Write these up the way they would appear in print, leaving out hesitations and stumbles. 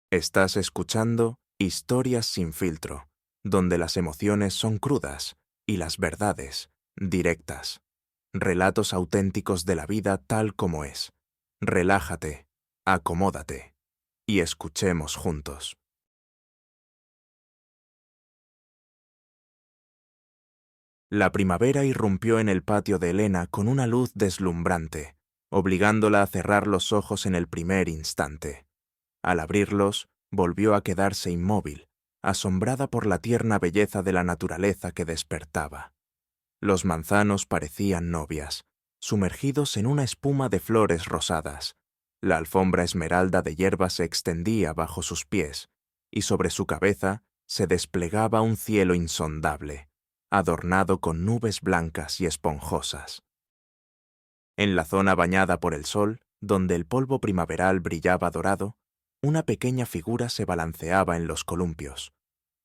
Estás escuchando Historias sin filtro, donde las emociones son crudas y las verdades directas. Relatos auténticos de la vida tal como es. Relájate, acomódate y escuchemos juntos. La primavera irrumpió en el patio de Elena con una luz deslumbrante, obligándola a cerrar los ojos en el primer instante. Al abrirlos, volvió a quedarse inmóvil, asombrada por la tierna belleza de la naturaleza que despertaba. Los manzanos parecían novias, sumergidos en una espuma de flores rosadas. La alfombra esmeralda de hierba se extendía bajo sus pies, y sobre su cabeza se desplegaba un cielo insondable, adornado con nubes blancas y esponjosas. En la zona bañada por el sol, donde el polvo primaveral brillaba dorado, una pequeña figura se balanceaba en los columpios.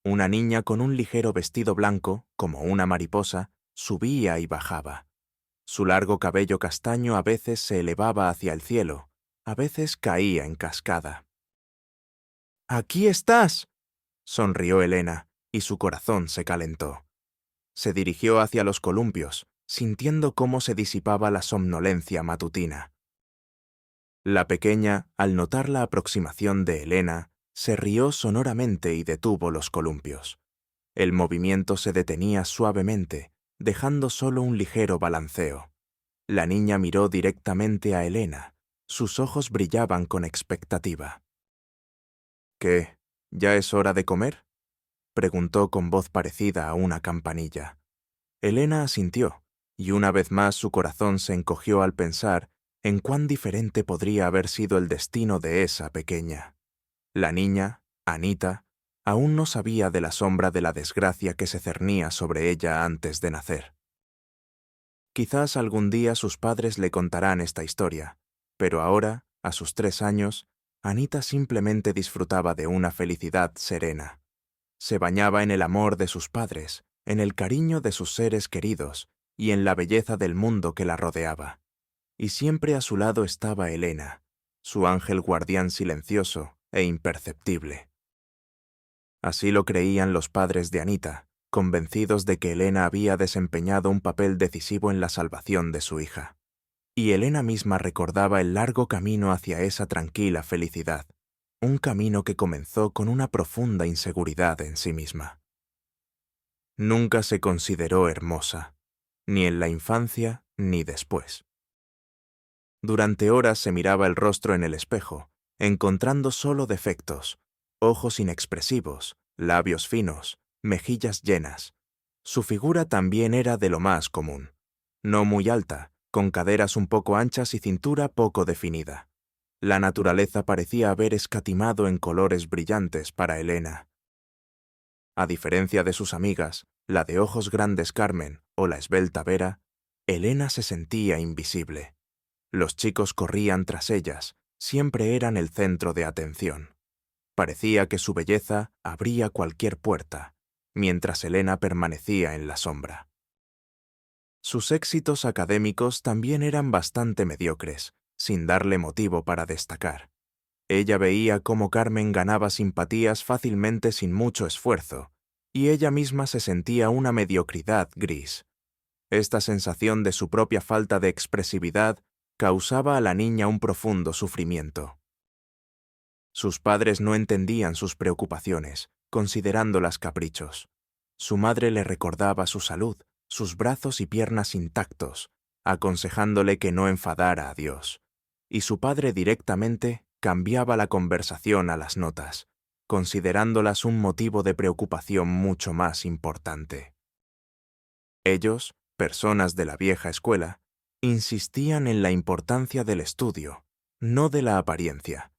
Una niña con un ligero vestido blanco, como una mariposa, subía y bajaba. Su largo cabello castaño a veces se elevaba hacia el cielo, a veces caía en cascada. «¡Aquí estás!», sonrió Elena, y su corazón se calentó. Se dirigió hacia los columpios, sintiendo cómo se disipaba la somnolencia matutina. La pequeña, al notar la aproximación de Elena, se rió sonoramente y detuvo los columpios. El movimiento se detenía suavemente, dejando solo un ligero balanceo. La niña miró directamente a Elena. Sus ojos brillaban con expectativa. «¿Qué? ¿Ya es hora de comer?», preguntó con voz parecida a una campanilla. Elena asintió, y una vez más su corazón se encogió al pensar en cuán diferente podría haber sido el destino de esa pequeña. La niña, Anita, aún no sabía de la sombra de la desgracia que se cernía sobre ella antes de nacer. Quizás algún día sus padres le contarán esta historia, pero ahora, a sus 3 años, Anita simplemente disfrutaba de una felicidad serena. Se bañaba en el amor de sus padres, en el cariño de sus seres queridos y en la belleza del mundo que la rodeaba. Y siempre a su lado estaba Elena, su ángel guardián silencioso e imperceptible. Así lo creían los padres de Anita, convencidos de que Elena había desempeñado un papel decisivo en la salvación de su hija. Y Elena misma recordaba el largo camino hacia esa tranquila felicidad, un camino que comenzó con una profunda inseguridad en sí misma. Nunca se consideró hermosa, ni en la infancia ni después. Durante horas se miraba el rostro en el espejo, encontrando solo defectos: ojos inexpresivos, labios finos, mejillas llenas. Su figura también era de lo más común, no muy alta, con caderas un poco anchas y cintura poco definida. La naturaleza parecía haber escatimado en colores brillantes para Elena. A diferencia de sus amigas, la de ojos grandes Carmen o la esbelta Vera, Elena se sentía invisible. Los chicos corrían tras ellas, siempre eran el centro de atención. Parecía que su belleza abría cualquier puerta, mientras Elena permanecía en la sombra. Sus éxitos académicos también eran bastante mediocres, sin darle motivo para destacar. Ella veía cómo Carmen ganaba simpatías fácilmente sin mucho esfuerzo, y ella misma se sentía una mediocridad gris. Esta sensación de su propia falta de expresividad causaba a la niña un profundo sufrimiento. Sus padres no entendían sus preocupaciones, considerándolas caprichos. Su madre le recordaba su salud, sus brazos y piernas intactos, aconsejándole que no enfadara a Dios. Y su padre directamente cambiaba la conversación a las notas, considerándolas un motivo de preocupación mucho más importante. Ellos, personas de la vieja escuela, insistían en la importancia del estudio, no de la apariencia.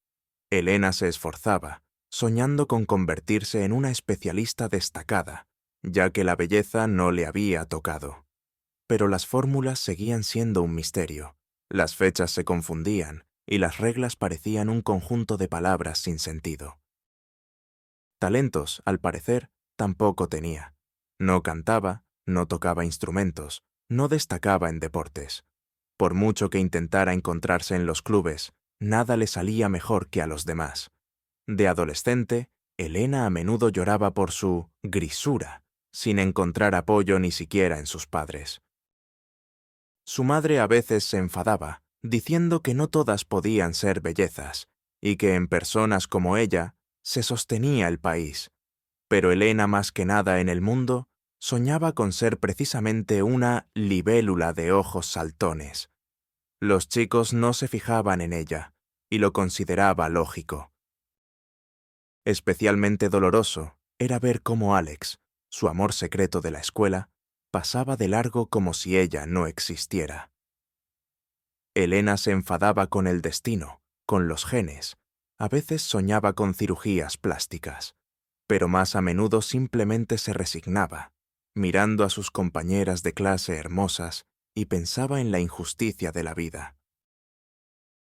Elena se esforzaba, soñando con convertirse en una especialista destacada, ya que la belleza no le había tocado. Pero las fórmulas seguían siendo un misterio, las fechas se confundían y las reglas parecían un conjunto de palabras sin sentido. Talentos, al parecer, tampoco tenía. No cantaba, no tocaba instrumentos, no destacaba en deportes. Por mucho que intentara encontrarse en los clubes, nada le salía mejor que a los demás. De adolescente, Elena a menudo lloraba por su grisura, sin encontrar apoyo ni siquiera en sus padres. Su madre a veces se enfadaba, diciendo que no todas podían ser bellezas, y que en personas como ella se sostenía el país. Pero Elena, más que nada en el mundo, soñaba con ser precisamente una libélula de ojos saltones. Los chicos no se fijaban en ella, y lo consideraba lógico. Especialmente doloroso era ver cómo Alex, su amor secreto de la escuela, pasaba de largo como si ella no existiera. Elena se enfadaba con el destino, con los genes, a veces soñaba con cirugías plásticas, pero más a menudo simplemente se resignaba, mirando a sus compañeras de clase hermosas, y pensaba en la injusticia de la vida.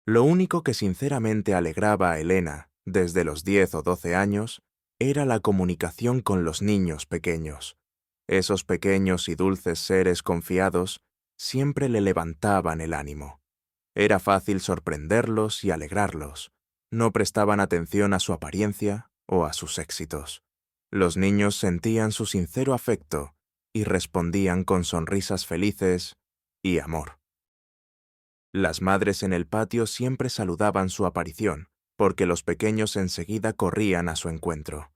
Lo único que sinceramente alegraba a Elena, desde los 10 o 12 años, era la comunicación con los niños pequeños. Esos pequeños y dulces seres confiados siempre le levantaban el ánimo. Era fácil sorprenderlos y alegrarlos. No prestaban atención a su apariencia o a sus éxitos. Los niños sentían su sincero afecto y respondían con sonrisas felices y amor. Las madres en el patio siempre saludaban su aparición, porque los pequeños enseguida corrían a su encuentro.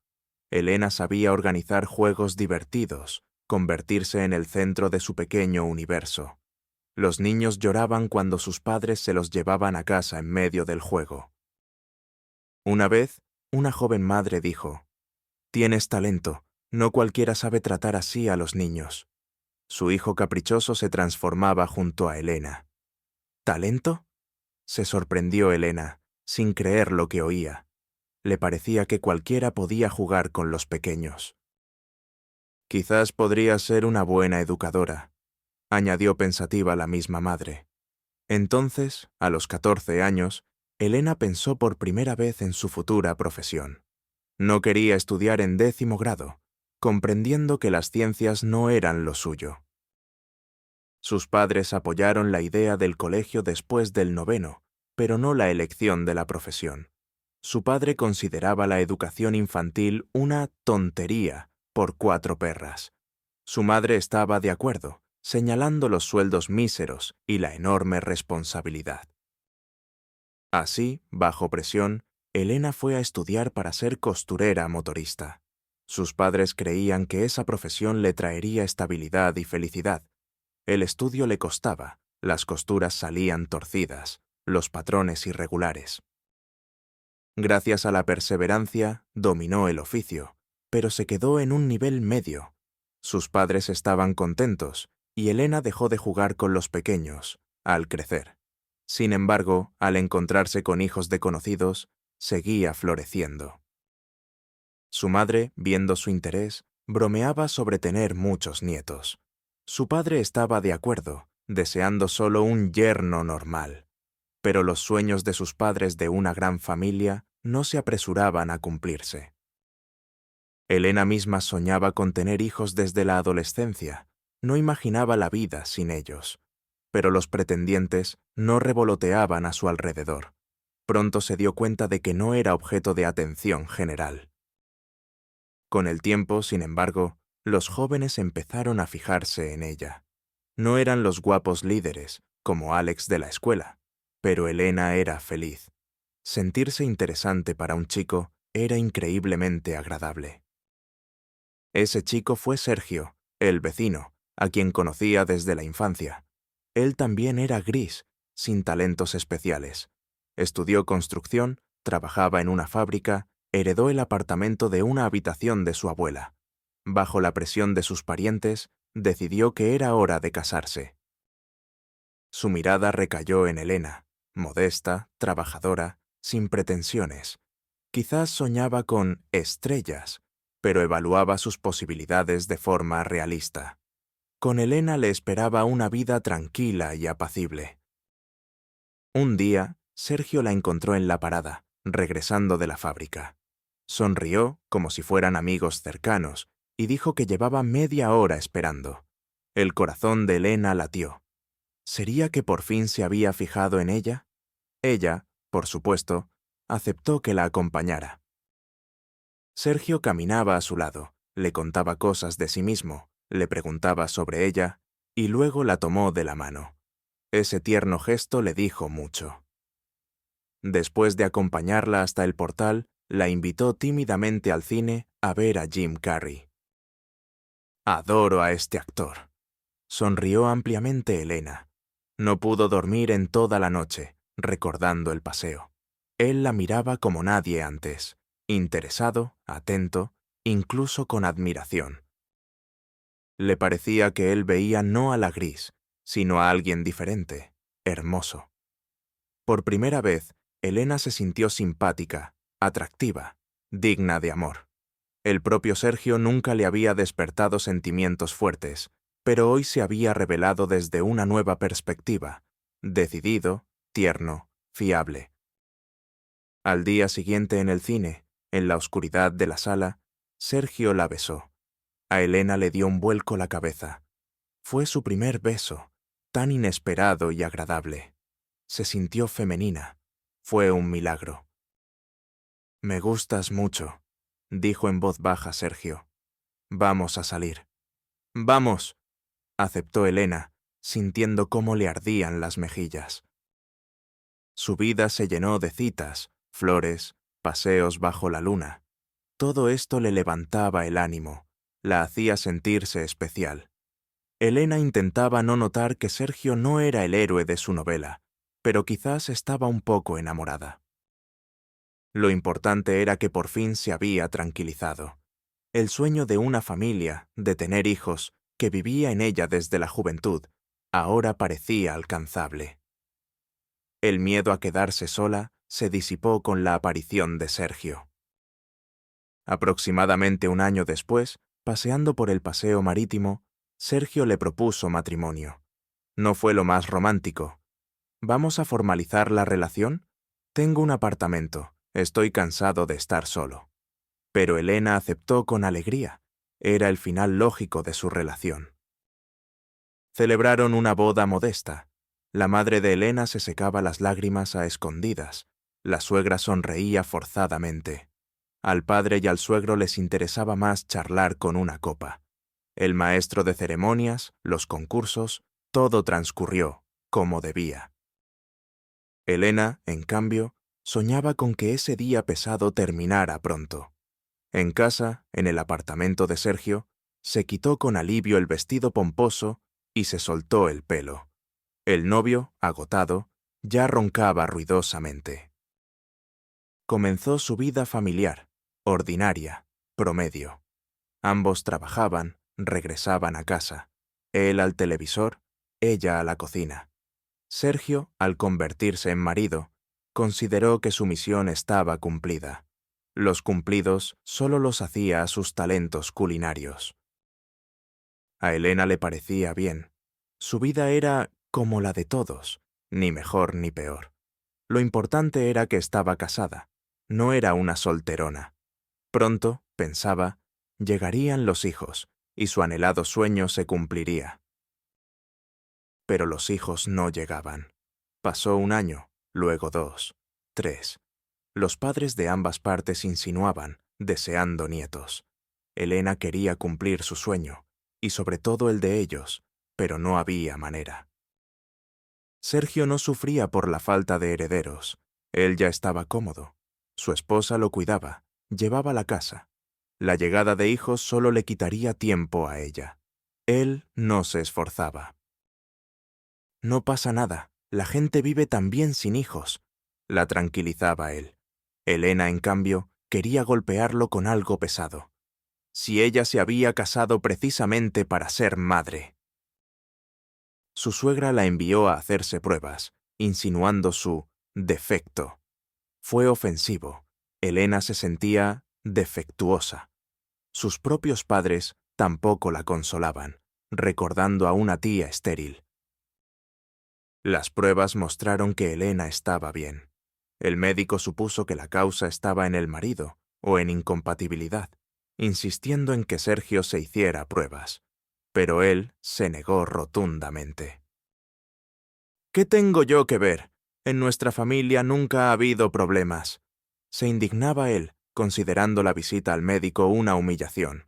Elena sabía organizar juegos divertidos, convertirse en el centro de su pequeño universo. Los niños lloraban cuando sus padres se los llevaban a casa en medio del juego. Una vez, una joven madre dijo: «Tienes talento, no cualquiera sabe tratar así a los niños». Su hijo caprichoso se transformaba junto a Elena. ¿Talento? Se sorprendió Elena, sin creer lo que oía. Le parecía que cualquiera podía jugar con los pequeños. Quizás podría ser una buena educadora, añadió pensativa la misma madre. Entonces, a los 14 años, Elena pensó por primera vez en su futura profesión. No quería estudiar en 10º grado, comprendiendo que las ciencias no eran lo suyo. Sus padres apoyaron la idea del colegio después del 9º, pero no la elección de la profesión. Su padre consideraba la educación infantil una tontería por 4 perras. Su madre estaba de acuerdo, señalando los sueldos míseros y la enorme responsabilidad. Así, bajo presión, Elena fue a estudiar para ser costurera motorista. Sus padres creían que esa profesión le traería estabilidad y felicidad. El estudio le costaba, las costuras salían torcidas, los patrones irregulares. Gracias a la perseverancia, dominó el oficio, pero se quedó en un nivel medio. Sus padres estaban contentos, y Elena dejó de jugar con los pequeños, al crecer. Sin embargo, al encontrarse con hijos de conocidos, seguía floreciendo. Su madre, viendo su interés, bromeaba sobre tener muchos nietos. Su padre estaba de acuerdo, deseando solo un yerno normal. Pero los sueños de sus padres de una gran familia no se apresuraban a cumplirse. Elena misma soñaba con tener hijos desde la adolescencia, no imaginaba la vida sin ellos. Pero los pretendientes no revoloteaban a su alrededor. Pronto se dio cuenta de que no era objeto de atención general. Con el tiempo, sin embargo, los jóvenes empezaron a fijarse en ella. No eran los guapos líderes, como Alex de la escuela, pero Elena era feliz. Sentirse interesante para un chico era increíblemente agradable. Ese chico fue Sergio, el vecino, a quien conocía desde la infancia. Él también era gris, sin talentos especiales. Estudió construcción, trabajaba en una fábrica, heredó el apartamento de una habitación de su abuela. Bajo la presión de sus parientes, decidió que era hora de casarse. Su mirada recayó en Elena, modesta, trabajadora, sin pretensiones. Quizás soñaba con estrellas, pero evaluaba sus posibilidades de forma realista. Con Elena le esperaba una vida tranquila y apacible. Un día, Sergio la encontró en la parada, regresando de la fábrica. Sonrió, como si fueran amigos cercanos, y dijo que llevaba media hora esperando. El corazón de Elena latió. ¿Sería que por fin se había fijado en ella? Ella, por supuesto, aceptó que la acompañara. Sergio caminaba a su lado, le contaba cosas de sí mismo, le preguntaba sobre ella, y luego la tomó de la mano. Ese tierno gesto le dijo mucho. Después de acompañarla hasta el portal, la invitó tímidamente al cine a ver a Jim Carrey. Adoro a este actor. Sonrió ampliamente Elena. No pudo dormir en toda la noche, recordando el paseo. Él la miraba como nadie antes, interesado, atento, incluso con admiración. Le parecía que él veía no a la gris, sino a alguien diferente, hermoso. Por primera vez, Elena se sintió simpática, atractiva, digna de amor. El propio Sergio nunca le había despertado sentimientos fuertes, pero hoy se había revelado desde una nueva perspectiva, decidido, tierno, fiable. Al día siguiente en el cine, en la oscuridad de la sala, Sergio la besó. A Elena le dio un vuelco la cabeza. Fue su primer beso, tan inesperado y agradable. Se sintió femenina. Fue un milagro. «Me gustas mucho», dijo en voz baja Sergio. «Vamos a salir». «Vamos», aceptó Elena, sintiendo cómo le ardían las mejillas. Su vida se llenó de citas, flores, paseos bajo la luna. Todo esto le levantaba el ánimo, la hacía sentirse especial. Elena intentaba no notar que Sergio no era el héroe de su novela, pero quizás estaba un poco enamorada. Lo importante era que por fin se había tranquilizado. El sueño de una familia, de tener hijos, que vivía en ella desde la juventud, ahora parecía alcanzable. El miedo a quedarse sola se disipó con la aparición de Sergio. Aproximadamente un año después, paseando por el paseo marítimo, Sergio le propuso matrimonio. No fue lo más romántico. ¿Vamos a formalizar la relación? Tengo un apartamento, estoy cansado de estar solo. Pero Elena aceptó con alegría. Era el final lógico de su relación. Celebraron una boda modesta. La madre de Elena se secaba las lágrimas a escondidas. La suegra sonreía forzadamente. Al padre y al suegro les interesaba más charlar con una copa. El maestro de ceremonias, los concursos, todo transcurrió como debía. Elena, en cambio, soñaba con que ese día pesado terminara pronto. En casa, en el apartamento de Sergio, se quitó con alivio el vestido pomposo y se soltó el pelo. El novio, agotado, ya roncaba ruidosamente. Comenzó su vida familiar, ordinaria, promedio. Ambos trabajaban, regresaban a casa. Él al televisor, ella a la cocina. Sergio, al convertirse en marido, consideró que su misión estaba cumplida. Los cumplidos solo los hacía a sus talentos culinarios. A Elena le parecía bien. Su vida era como la de todos, ni mejor ni peor. Lo importante era que estaba casada, no era una solterona. Pronto, pensaba, llegarían los hijos, y su anhelado sueño se cumpliría. Pero los hijos no llegaban. Pasó un año, luego 2, 3. Los padres de ambas partes insinuaban, deseando nietos. Elena quería cumplir su sueño, y sobre todo el de ellos, pero no había manera. Sergio no sufría por la falta de herederos. Él ya estaba cómodo. Su esposa lo cuidaba, llevaba la casa. La llegada de hijos solo le quitaría tiempo a ella. Él no se esforzaba. «No pasa nada, la gente vive también sin hijos», la tranquilizaba él. Elena, en cambio, quería golpearlo con algo pesado. Si ella se había casado precisamente para ser madre. Su suegra la envió a hacerse pruebas, insinuando su defecto. Fue ofensivo. Elena se sentía defectuosa. Sus propios padres tampoco la consolaban, recordando a una tía estéril. Las pruebas mostraron que Elena estaba bien. El médico supuso que la causa estaba en el marido o en incompatibilidad, insistiendo en que Sergio se hiciera pruebas. Pero él se negó rotundamente. «¿Qué tengo yo que ver? En nuestra familia nunca ha habido problemas», se indignaba él, considerando la visita al médico una humillación.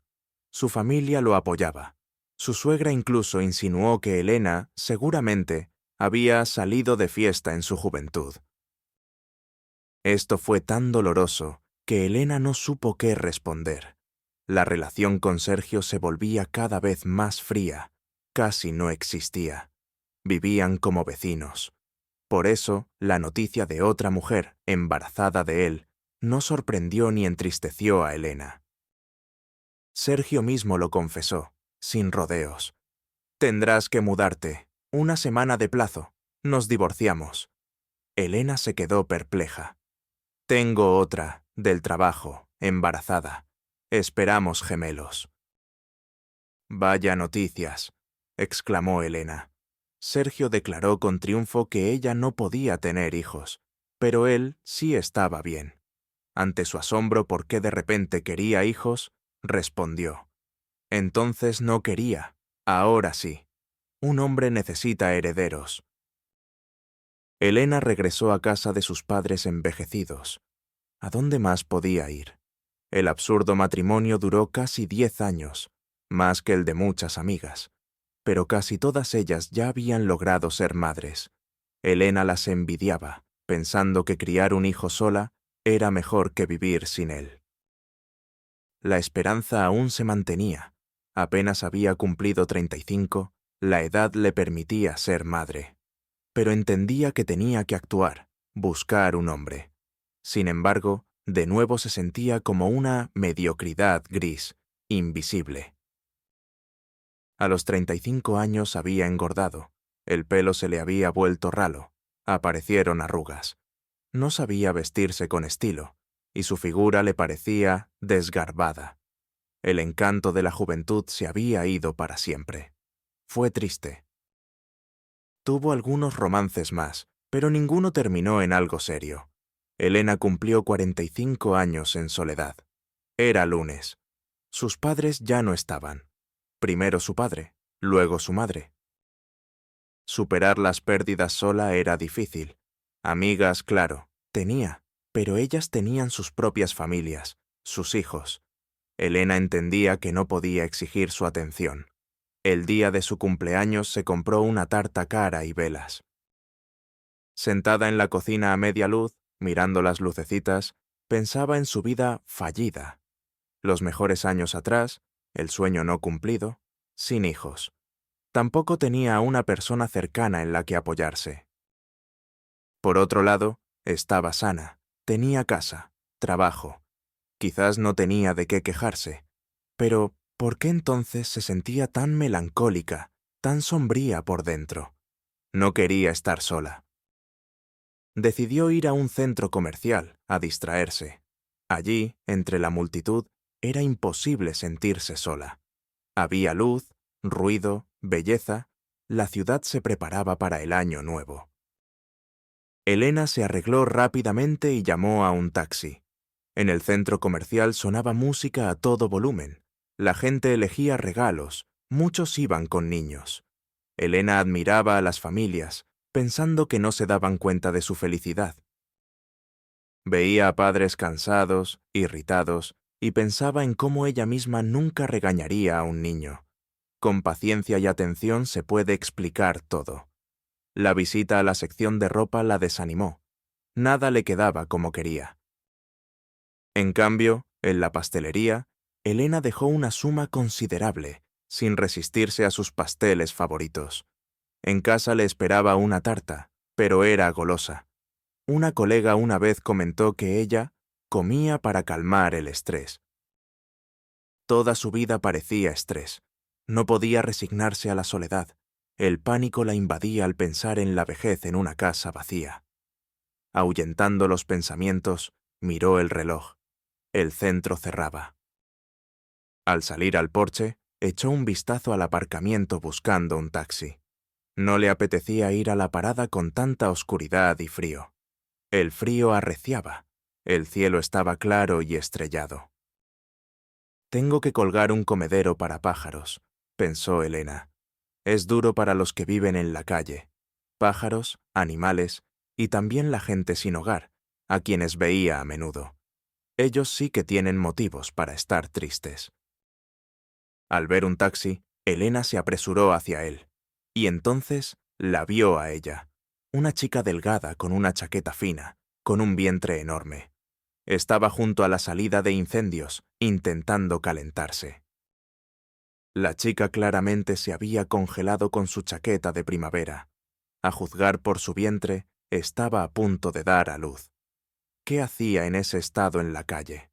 Su familia lo apoyaba. Su suegra incluso insinuó que Elena, seguramente, había salido de fiesta en su juventud. Esto fue tan doloroso que Elena no supo qué responder. La relación con Sergio se volvía cada vez más fría, casi no existía. Vivían como vecinos. Por eso, la noticia de otra mujer, embarazada de él, no sorprendió ni entristeció a Elena. Sergio mismo lo confesó, sin rodeos. «Tendrás que mudarte. 1 semana de plazo. Nos divorciamos». Elena se quedó perpleja. «Tengo otra, del trabajo, embarazada. Esperamos gemelos». «Vaya noticias», exclamó Elena. Sergio declaró con triunfo que ella no podía tener hijos, pero él sí estaba bien. Ante su asombro por qué de repente quería hijos, respondió: «Entonces no quería, ahora sí. Un hombre necesita herederos». Elena regresó a casa de sus padres envejecidos. ¿A dónde más podía ir? El absurdo matrimonio duró casi 10 años, más que el de muchas amigas, pero casi todas ellas ya habían logrado ser madres. Elena las envidiaba, pensando que criar un hijo sola era mejor que vivir sin él. La esperanza aún se mantenía. Apenas había cumplido 35, la edad le permitía ser madre. Pero entendía que tenía que actuar, buscar un hombre. Sin embargo, de nuevo se sentía como una mediocridad gris, invisible. A los 35 años había engordado, el pelo se le había vuelto ralo, aparecieron arrugas. No sabía vestirse con estilo, y su figura le parecía desgarbada. El encanto de la juventud se había ido para siempre. Fue triste. Tuvo algunos romances más, pero ninguno terminó en algo serio. Elena cumplió 45 años en soledad. Era lunes. Sus padres ya no estaban. Primero su padre, luego su madre. Superar las pérdidas sola era difícil. Amigas, claro, tenía, pero ellas tenían sus propias familias, sus hijos. Elena entendía que no podía exigir su atención. El día de su cumpleaños se compró una tarta cara y velas. Sentada en la cocina a media luz, mirando las lucecitas, pensaba en su vida fallida. Los mejores años atrás, el sueño no cumplido, sin hijos. Tampoco tenía a una persona cercana en la que apoyarse. Por otro lado, estaba sana, tenía casa, trabajo. Quizás no tenía de qué quejarse. Pero, ¿por qué entonces se sentía tan melancólica, tan sombría por dentro? No quería estar sola. Decidió ir a un centro comercial, a distraerse. Allí, entre la multitud, era imposible sentirse sola. Había luz, ruido, belleza. La ciudad se preparaba para el año nuevo. Elena se arregló rápidamente y llamó a un taxi. En el centro comercial sonaba música a todo volumen. La gente elegía regalos, muchos iban con niños. Elena admiraba a las familias, pensando que no se daban cuenta de su felicidad. Veía a padres cansados, irritados, y pensaba en cómo ella misma nunca regañaría a un niño. Con paciencia y atención se puede explicar todo. La visita a la sección de ropa la desanimó. Nada le quedaba como quería. En cambio, en la pastelería, Elena dejó una suma considerable, sin resistirse a sus pasteles favoritos. En casa le esperaba una tarta, pero era golosa. Una colega una vez comentó que ella comía para calmar el estrés. Toda su vida parecía estrés. No podía resignarse a la soledad. El pánico la invadía al pensar en la vejez en una casa vacía. Ahuyentando los pensamientos, miró el reloj. El centro cerraba. Al salir al porche, echó un vistazo al aparcamiento buscando un taxi. No le apetecía ir a la parada con tanta oscuridad y frío. El frío arreciaba. El cielo estaba claro y estrellado. «Tengo que colgar un comedero para pájaros», pensó Elena. «Es duro para los que viven en la calle. Pájaros, animales y también la gente sin hogar, a quienes veía a menudo. Ellos sí que tienen motivos para estar tristes. Al ver un taxi, Elena se apresuró hacia él, y entonces la vio a ella, una chica delgada con una chaqueta fina, con un vientre enorme. Estaba junto a la salida de incendios, intentando calentarse. La chica claramente se había congelado con su chaqueta de primavera. A juzgar por su vientre, estaba a punto de dar a luz. ¿Qué hacía en ese estado en la calle?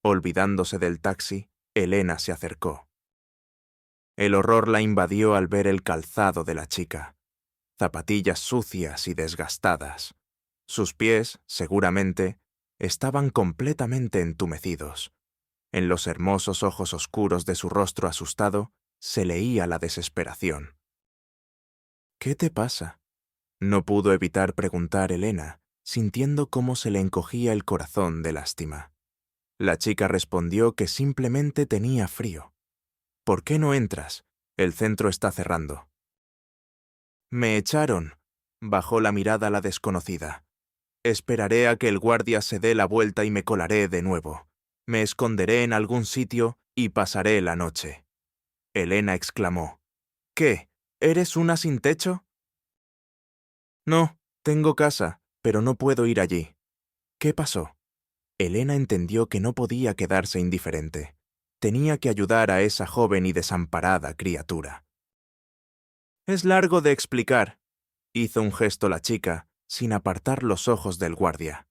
Olvidándose del taxi, Elena se acercó. El horror la invadió al ver el calzado de la chica. Zapatillas sucias y desgastadas. Sus pies, seguramente, estaban completamente entumecidos. En los hermosos ojos oscuros de su rostro asustado se leía la desesperación. ¿Qué te pasa? No pudo evitar preguntar Elena, sintiendo cómo se le encogía el corazón de lástima. La chica respondió que simplemente tenía frío. ¿Por qué no entras? El centro está cerrando. Me echaron. Bajó la mirada la desconocida. Esperaré a que el guardia se dé la vuelta y me colaré de nuevo. Me esconderé en algún sitio y pasaré la noche. Elena exclamó. ¿Qué? ¿Eres una sin techo? No, tengo casa, pero no puedo ir allí. ¿Qué pasó? Elena entendió que no podía quedarse indiferente. Tenía que ayudar a esa joven y desamparada criatura. Es largo de explicar, hizo un gesto la chica, sin apartar los ojos del guardia.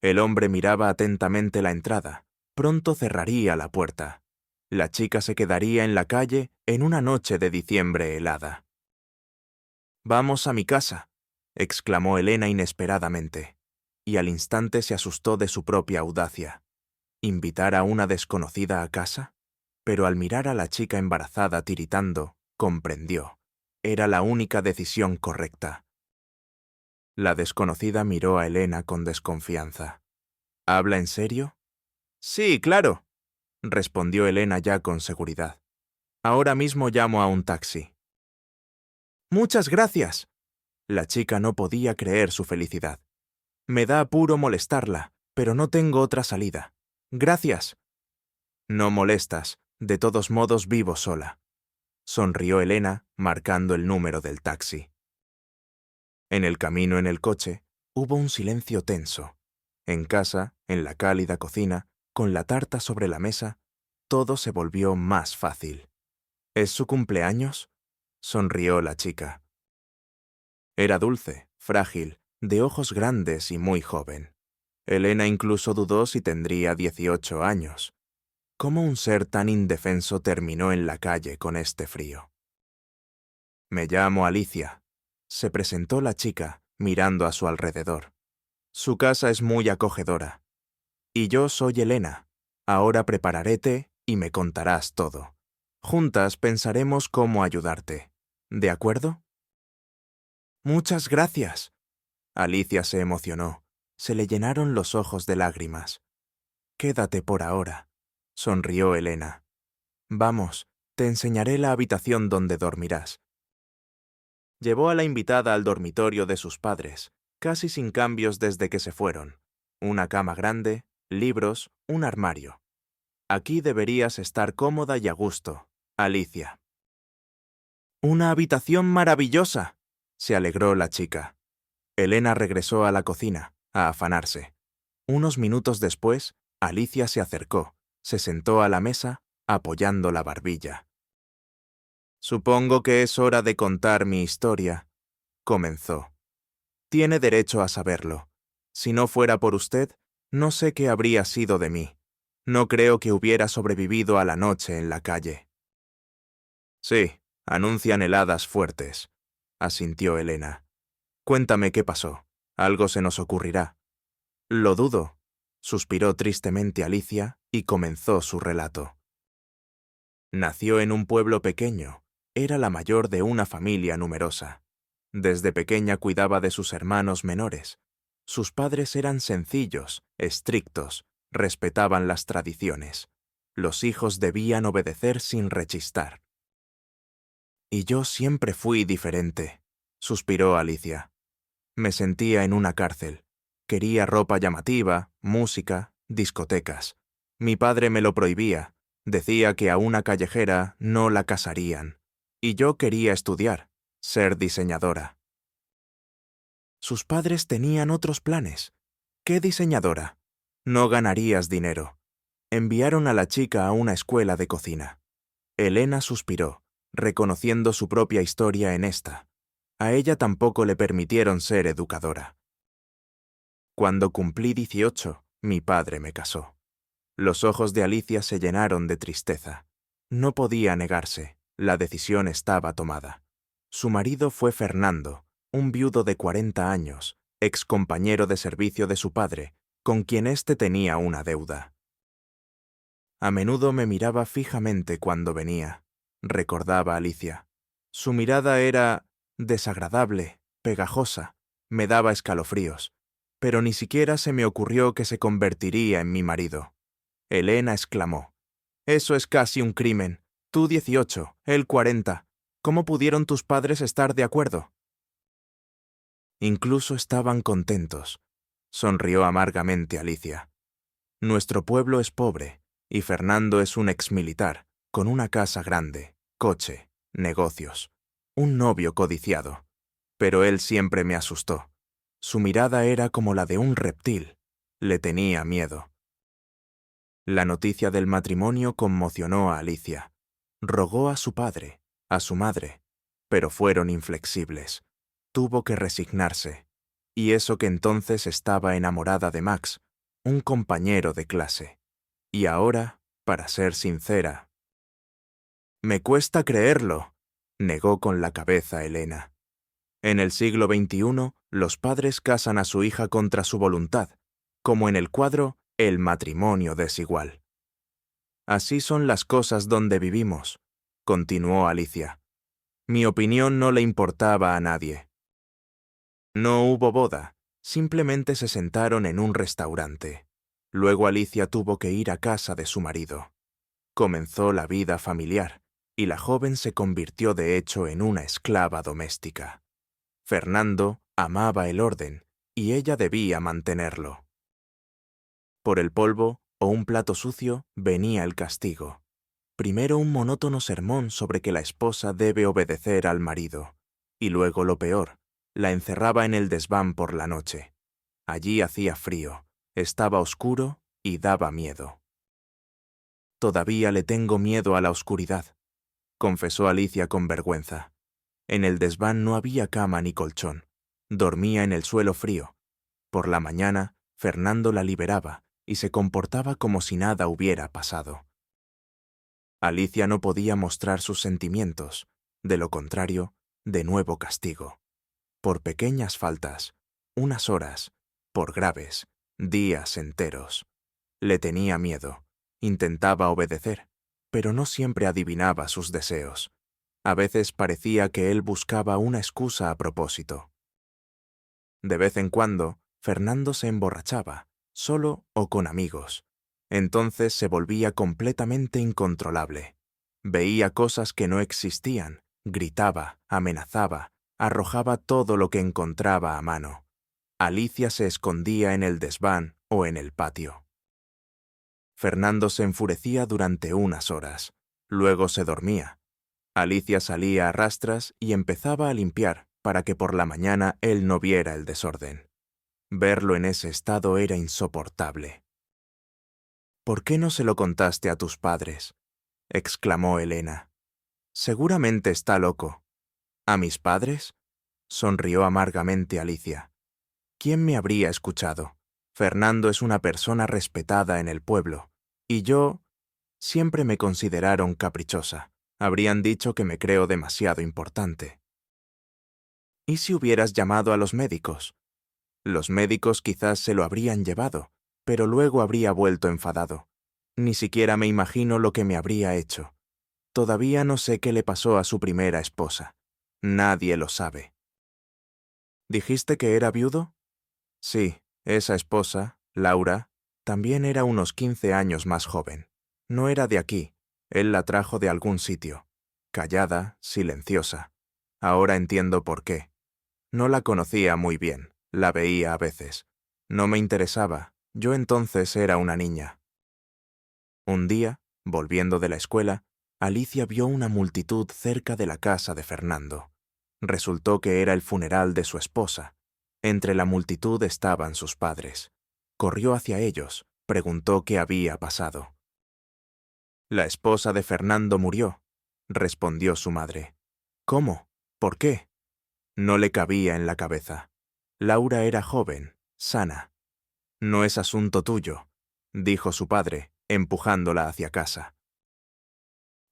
El hombre miraba atentamente la entrada. Pronto cerraría la puerta. La chica se quedaría en la calle en una noche de diciembre helada. «Vamos a mi casa», exclamó Elena inesperadamente, y al instante se asustó de su propia audacia. ¿Invitar a una desconocida a casa? Pero al mirar a la chica embarazada tiritando, comprendió. Era la única decisión correcta. La desconocida miró a Elena con desconfianza. ¿Habla en serio? Sí, claro, respondió Elena ya con seguridad. Ahora mismo llamo a un taxi. Muchas gracias. La chica no podía creer su felicidad. Me da apuro molestarla, pero no tengo otra salida. Gracias. No molestas, de todos modos vivo sola. Sonrió Elena, marcando el número del taxi. En el camino en el coche, hubo un silencio tenso. En casa, en la cálida cocina, con la tarta sobre la mesa, todo se volvió más fácil. ¿Es su cumpleaños? Sonrió la chica. Era dulce, frágil, de ojos grandes y muy joven. Elena incluso dudó si tendría 18 años. ¿Cómo un ser tan indefenso terminó en la calle con este frío? Me llamo Alicia. Se presentó la chica, mirando a su alrededor. Su casa es muy acogedora. Y yo soy Elena. Ahora prepararé té y me contarás todo. Juntas pensaremos cómo ayudarte. ¿De acuerdo? Muchas gracias. Alicia se emocionó. Se le llenaron los ojos de lágrimas. Quédate por ahora, sonrió Elena. Vamos, te enseñaré la habitación donde dormirás. Llevó a la invitada al dormitorio de sus padres, casi sin cambios desde que se fueron. Una cama grande, libros, un armario. Aquí deberías estar cómoda y a gusto, Alicia. ¡Una habitación maravillosa!, se alegró la chica. Elena regresó a la cocina, a afanarse. Unos minutos después, Alicia se acercó, se sentó a la mesa, apoyando la barbilla. Supongo que es hora de contar mi historia, comenzó. Tiene derecho a saberlo. Si no fuera por usted, no sé qué habría sido de mí. No creo que hubiera sobrevivido a la noche en la calle. Sí, anuncian heladas fuertes, asintió Elena. Cuéntame qué pasó. Algo se nos ocurrirá. Lo dudo, suspiró tristemente Alicia y comenzó su relato. Nació en un pueblo pequeño. Era la mayor de una familia numerosa. Desde pequeña cuidaba de sus hermanos menores. Sus padres eran sencillos, estrictos, respetaban las tradiciones. Los hijos debían obedecer sin rechistar. Y yo siempre fui diferente, suspiró Alicia. Me sentía en una cárcel. Quería ropa llamativa, música, discotecas. Mi padre me lo prohibía. Decía que a una callejera no la casarían. Y yo quería estudiar, ser diseñadora. Sus padres tenían otros planes. ¿Qué diseñadora? No ganarías dinero. Enviaron a la chica a una escuela de cocina. Elena suspiró, reconociendo su propia historia en esta. A ella tampoco le permitieron ser educadora. Cuando cumplí 18, mi padre me casó. Los ojos de Alicia se llenaron de tristeza. No podía negarse, la decisión estaba tomada. Su marido fue Fernando, un viudo de 40 años, excompañero de servicio de su padre, con quien éste tenía una deuda. A menudo me miraba fijamente cuando venía, recordaba Alicia. Su mirada era desagradable, pegajosa, me daba escalofríos, pero ni siquiera se me ocurrió que se convertiría en mi marido. Elena exclamó: «Eso es casi un crimen. Tú 18, él 40. ¿Cómo pudieron tus padres estar de acuerdo?» Incluso estaban contentos. Sonrió amargamente Alicia. Nuestro pueblo es pobre, y Fernando es un exmilitar, con una casa grande, coche, negocios, un novio codiciado. Pero él siempre me asustó. Su mirada era como la de un reptil. Le tenía miedo. La noticia del matrimonio conmocionó a Alicia. Rogó a su padre, a su madre, pero fueron inflexibles. Tuvo que resignarse. Y eso que entonces estaba enamorada de Max, un compañero de clase. Y ahora, para ser sincera... «Me cuesta creerlo», negó con la cabeza Elena. En el siglo XXI, los padres casan a su hija contra su voluntad, como en el cuadro El matrimonio desigual. «Así son las cosas donde vivimos», continuó Alicia. Mi opinión no le importaba a nadie. No hubo boda, simplemente se sentaron en un restaurante. Luego Alicia tuvo que ir a casa de su marido. Comenzó la vida familiar, y la joven se convirtió de hecho en una esclava doméstica. Fernando amaba el orden, y ella debía mantenerlo. Por el polvo o un plato sucio venía el castigo. Primero un monótono sermón sobre que la esposa debe obedecer al marido, y luego lo peor, la encerraba en el desván por la noche. Allí hacía frío, estaba oscuro y daba miedo. «Todavía le tengo miedo a la oscuridad», confesó Alicia con vergüenza. En el desván no había cama ni colchón. Dormía en el suelo frío. Por la mañana, Fernando la liberaba y se comportaba como si nada hubiera pasado. Alicia no podía mostrar sus sentimientos. De lo contrario, de nuevo castigo. Por pequeñas faltas, unas horas, por graves, días enteros. Le tenía miedo. Intentaba obedecer, pero no siempre adivinaba sus deseos. A veces parecía que él buscaba una excusa a propósito. De vez en cuando, Fernando se emborrachaba, solo o con amigos. Entonces se volvía completamente incontrolable. Veía cosas que no existían, gritaba, amenazaba, arrojaba todo lo que encontraba a mano. Alicia se escondía en el desván o en el patio. Fernando se enfurecía durante unas horas. Luego se dormía. Alicia salía a rastras y empezaba a limpiar para que por la mañana él no viera el desorden. Verlo en ese estado era insoportable. «¿Por qué no se lo contaste a tus padres?», exclamó Elena. «Seguramente está loco». «¿A mis padres?», sonrió amargamente Alicia. «¿Quién me habría escuchado? Fernando es una persona respetada en el pueblo, y yo... siempre me consideraron caprichosa. Habrían dicho que me creo demasiado importante». «¿Y si hubieras llamado a los médicos?». Los médicos quizás se lo habrían llevado, pero luego habría vuelto enfadado. Ni siquiera me imagino lo que me habría hecho. Todavía no sé qué le pasó a su primera esposa. Nadie lo sabe. ¿Dijiste que era viudo? Sí, esa esposa, Laura, también era unos 15 años más joven. No era de aquí, él la trajo de algún sitio. Callada, silenciosa. Ahora entiendo por qué. No la conocía muy bien, la veía a veces. No me interesaba, Yo entonces era una niña. Un día, volviendo de la escuela, Alicia vio una multitud cerca de la casa de Fernando. Resultó que era el funeral de su esposa. Entre la multitud estaban sus padres. Corrió hacia ellos, preguntó qué había pasado. La esposa de Fernando murió, respondió su madre. ¿Cómo? ¿Por qué? No le cabía en la cabeza. Laura era joven, sana. No es asunto tuyo, dijo su padre, empujándola hacia casa.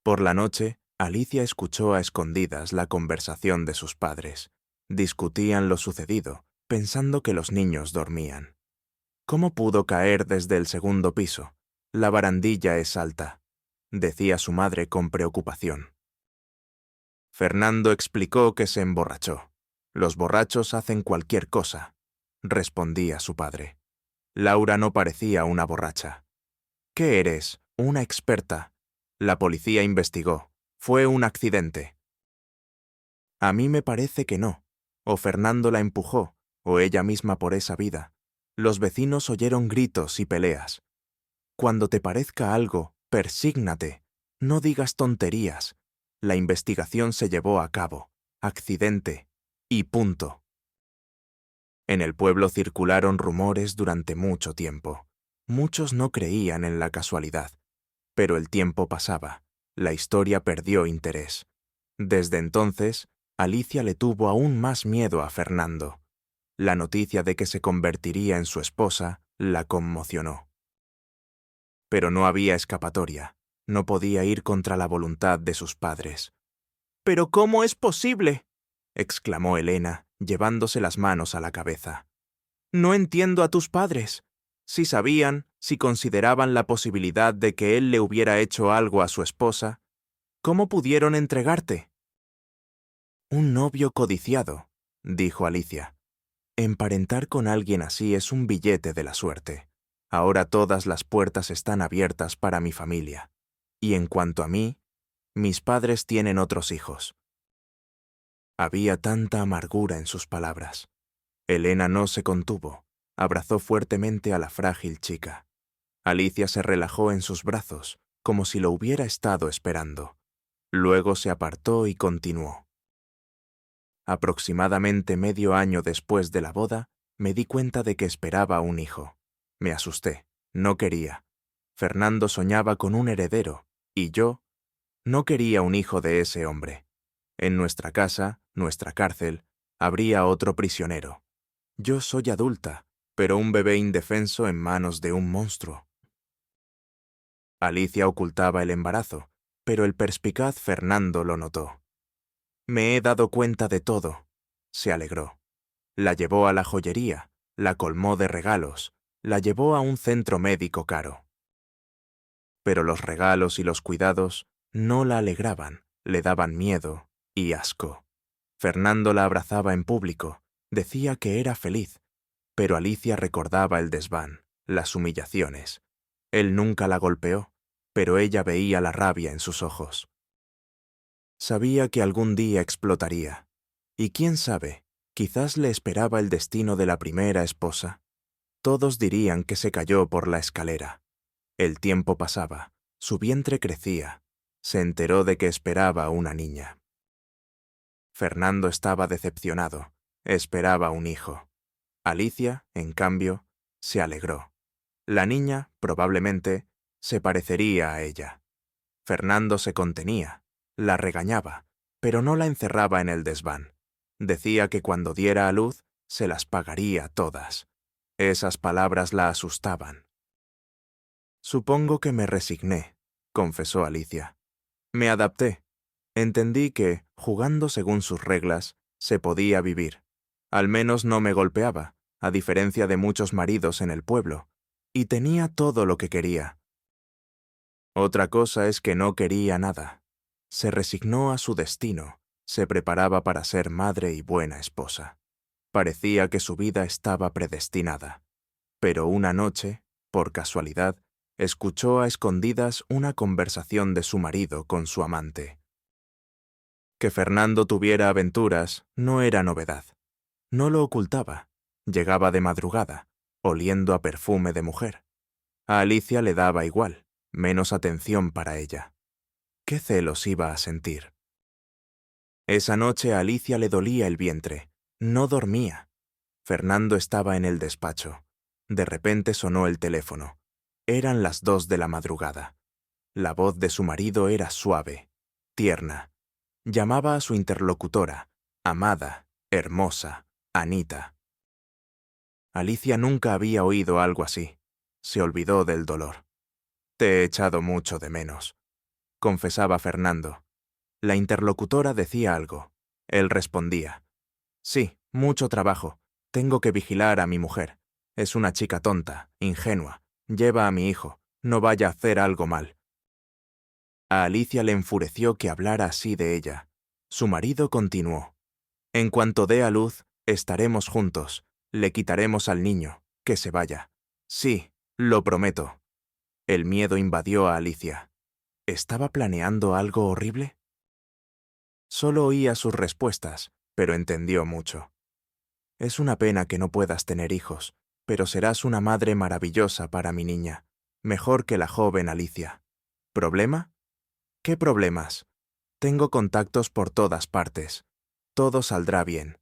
Por la noche, Alicia escuchó a escondidas la conversación de sus padres. Discutían lo sucedido, pensando que los niños dormían. ¿Cómo pudo caer desde el segundo piso? La barandilla es alta, decía su madre con preocupación. Fernando explicó que se emborrachó. Los borrachos hacen cualquier cosa, respondía su padre. Laura no parecía una borracha. ¿Qué eres? Una experta. La policía investigó. Fue un accidente. A mí me parece que no. O Fernando la empujó, o ella misma por esa vida. Los vecinos oyeron gritos y peleas. Cuando te parezca algo, persígnate. No digas tonterías. La investigación se llevó a cabo. Accidente. Y punto. En el pueblo circularon rumores durante mucho tiempo. Muchos no creían en la casualidad. Pero el tiempo pasaba. La historia perdió interés. Desde entonces, Alicia le tuvo aún más miedo a Fernando. La noticia de que se convertiría en su esposa la conmocionó. Pero no había escapatoria. No podía ir contra la voluntad de sus padres. «¿Pero cómo es posible?», exclamó Elena, llevándose las manos a la cabeza. «No entiendo a tus padres. Si sabían, si consideraban la posibilidad de que él le hubiera hecho algo a su esposa, ¿cómo pudieron entregarte?» «Un novio codiciado», dijo Alicia. «Emparentar con alguien así es un billete de la suerte. Ahora todas las puertas están abiertas para mi familia. Y en cuanto a mí, mis padres tienen otros hijos». Había tanta amargura en sus palabras. Elena no se contuvo. Abrazó fuertemente a la frágil chica. Alicia se relajó en sus brazos, como si lo hubiera estado esperando. Luego se apartó y continuó. Aproximadamente medio año después de la boda, me di cuenta de que esperaba un hijo. Me asusté. No quería. Fernando soñaba con un heredero, y yo no quería un hijo de ese hombre. En nuestra casa, nuestra cárcel, habría otro prisionero. Yo soy adulta, pero un bebé indefenso en manos de un monstruo. Alicia ocultaba el embarazo, pero el perspicaz Fernando lo notó. «Me he dado cuenta de todo», se alegró. La llevó a la joyería, la colmó de regalos, la llevó a un centro médico caro. Pero los regalos y los cuidados no la alegraban, le daban miedo y asco. Fernando la abrazaba en público, decía que era feliz, pero Alicia recordaba el desván, las humillaciones. Él nunca la golpeó, pero ella veía la rabia en sus ojos. Sabía que algún día explotaría. Y quién sabe, quizás le esperaba el destino de la primera esposa. Todos dirían que se cayó por la escalera. El tiempo pasaba, su vientre crecía. Se enteró de que esperaba una niña. Fernando estaba decepcionado. Esperaba un hijo. Alicia, en cambio, se alegró. La niña, probablemente, se parecería a ella. Fernando se contenía, la regañaba, pero no la encerraba en el desván. Decía que cuando diera a luz, se las pagaría todas. Esas palabras la asustaban. «Supongo que me resigné», confesó Alicia. «Me adapté. Entendí que, jugando según sus reglas, se podía vivir. Al menos no me golpeaba, a diferencia de muchos maridos en el pueblo, y tenía todo lo que quería. Otra cosa es que no quería nada. Se resignó a su destino, se preparaba para ser madre y buena esposa. Parecía que su vida estaba predestinada. Pero una noche, por casualidad, escuchó a escondidas una conversación de su marido con su amante. Que Fernando tuviera aventuras no era novedad. No lo ocultaba. Llegaba de madrugada. oliendo a perfume de mujer. A Alicia le daba igual, menos atención para ella. ¿Qué celos iba a sentir? Esa noche a Alicia le dolía el vientre. No dormía. Fernando estaba en el despacho. De repente sonó el teléfono. Eran las 2 de la madrugada. La voz de su marido era suave, tierna. Llamaba a su interlocutora, amada, hermosa, Anita. Alicia nunca había oído algo así. Se olvidó del dolor. «Te he echado mucho de menos», confesaba Fernando. La interlocutora decía algo. Él respondía: «Sí, mucho trabajo. Tengo que vigilar a mi mujer. Es una chica tonta, ingenua. Lleva a mi hijo. No vaya a hacer algo mal». A Alicia le enfureció que hablara así de ella. Su marido continuó: «En cuanto dé a luz, estaremos juntos. Le quitaremos al niño. Que se vaya. Sí, lo prometo». El miedo invadió a Alicia. ¿Estaba planeando algo horrible? Solo oía sus respuestas, pero entendió mucho. «Es una pena que no puedas tener hijos, pero serás una madre maravillosa para mi niña, mejor que la joven Alicia». ¿Problema? ¿Qué problemas? Tengo contactos por todas partes. Todo saldrá bien.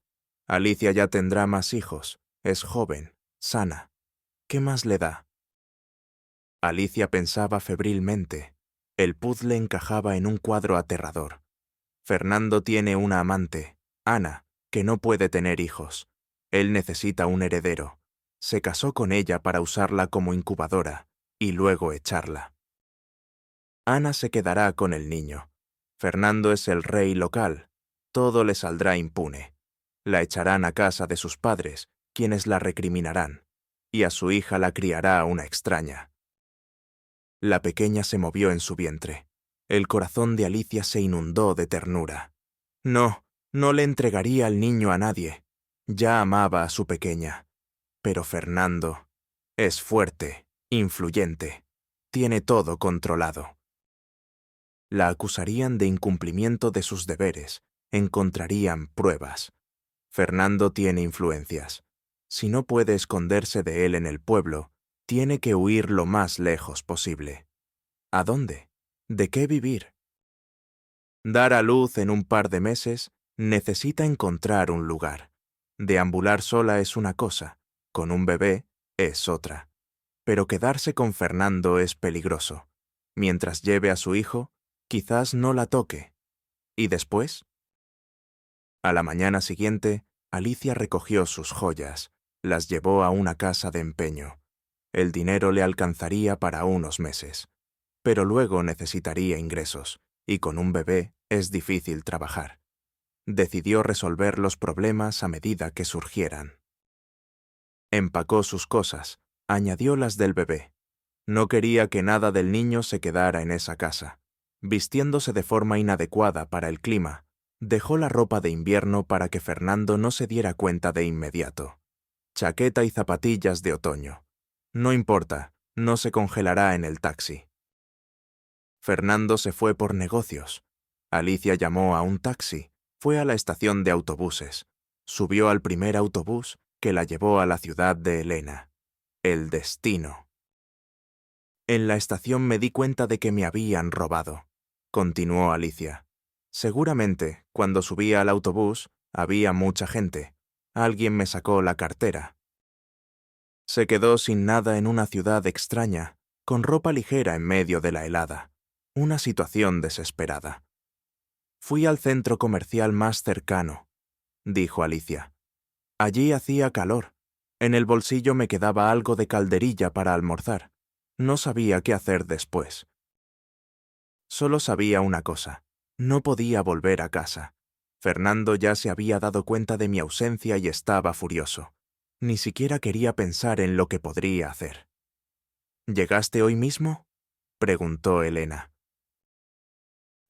Alicia ya tendrá más hijos. Es joven, sana. ¿Qué más le da? Alicia pensaba febrilmente. El puzzle encajaba en un cuadro aterrador. Fernando tiene una amante, Ana, que no puede tener hijos. Él necesita un heredero. Se casó con ella para usarla como incubadora y luego echarla. Ana se quedará con el niño. Fernando es el rey local. Todo le saldrá impune. La echarán a casa de sus padres, quienes la recriminarán, y a su hija la criará una extraña. La pequeña se movió en su vientre. El corazón de Alicia se inundó de ternura. No, no le entregaría al niño a nadie. Ya amaba a su pequeña. Pero Fernando es fuerte, influyente. Tiene todo controlado. La acusarían de incumplimiento de sus deberes. Encontrarían pruebas. Fernando tiene influencias. Si no puede esconderse de él en el pueblo, tiene que huir lo más lejos posible. ¿A dónde? ¿De qué vivir? Dar a luz en un par de meses necesita encontrar un lugar. Deambular sola es una cosa, con un bebé es otra. Pero quedarse con Fernando es peligroso. Mientras lleve a su hijo, quizás no la toque. ¿Y después? A la mañana siguiente, Alicia recogió sus joyas, las llevó a una casa de empeño. El dinero le alcanzaría para unos meses. Pero luego necesitaría ingresos, y con un bebé es difícil trabajar. Decidió resolver los problemas a medida que surgieran. Empacó sus cosas, añadió las del bebé. No quería que nada del niño se quedara en esa casa. Vistiéndose de forma inadecuada para el clima, dejó la ropa de invierno para que Fernando no se diera cuenta de inmediato. Chaqueta y zapatillas de otoño. No importa, no se congelará en el taxi. Fernando se fue por negocios. Alicia llamó a un taxi, fue a la estación de autobuses, subió al primer autobús que la llevó a la ciudad de Helena. El destino. En la estación me di cuenta de que me habían robado, continuó Alicia. Seguramente, cuando subí al autobús, había mucha gente. Alguien me sacó la cartera. Se quedó sin nada en una ciudad extraña, con ropa ligera en medio de la helada. Una situación desesperada. Fui al centro comercial más cercano, dijo Alicia. Allí hacía calor. En el bolsillo me quedaba algo de calderilla para almorzar. No sabía qué hacer después. Solo sabía una cosa. No podía volver a casa. Fernando ya se había dado cuenta de mi ausencia y estaba furioso. Ni siquiera quería pensar en lo que podría hacer. ¿Llegaste hoy mismo?, preguntó Elena.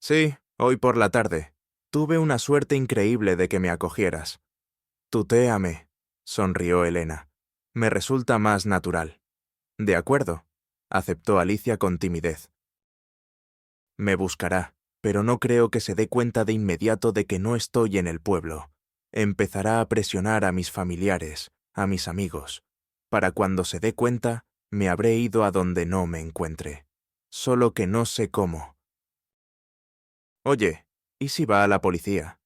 Sí, hoy por la tarde. Tuve una suerte increíble de que me acogieras. Tutéame, sonrió Elena. Me resulta más natural. De acuerdo, aceptó Alicia con timidez. Me buscará, pero no creo que se dé cuenta de inmediato de que no estoy en el pueblo. Empezará a presionar a mis familiares, a mis amigos. Para cuando se dé cuenta, me habré ido a donde no me encuentre. Solo que no sé cómo. Oye, ¿y si va a la policía?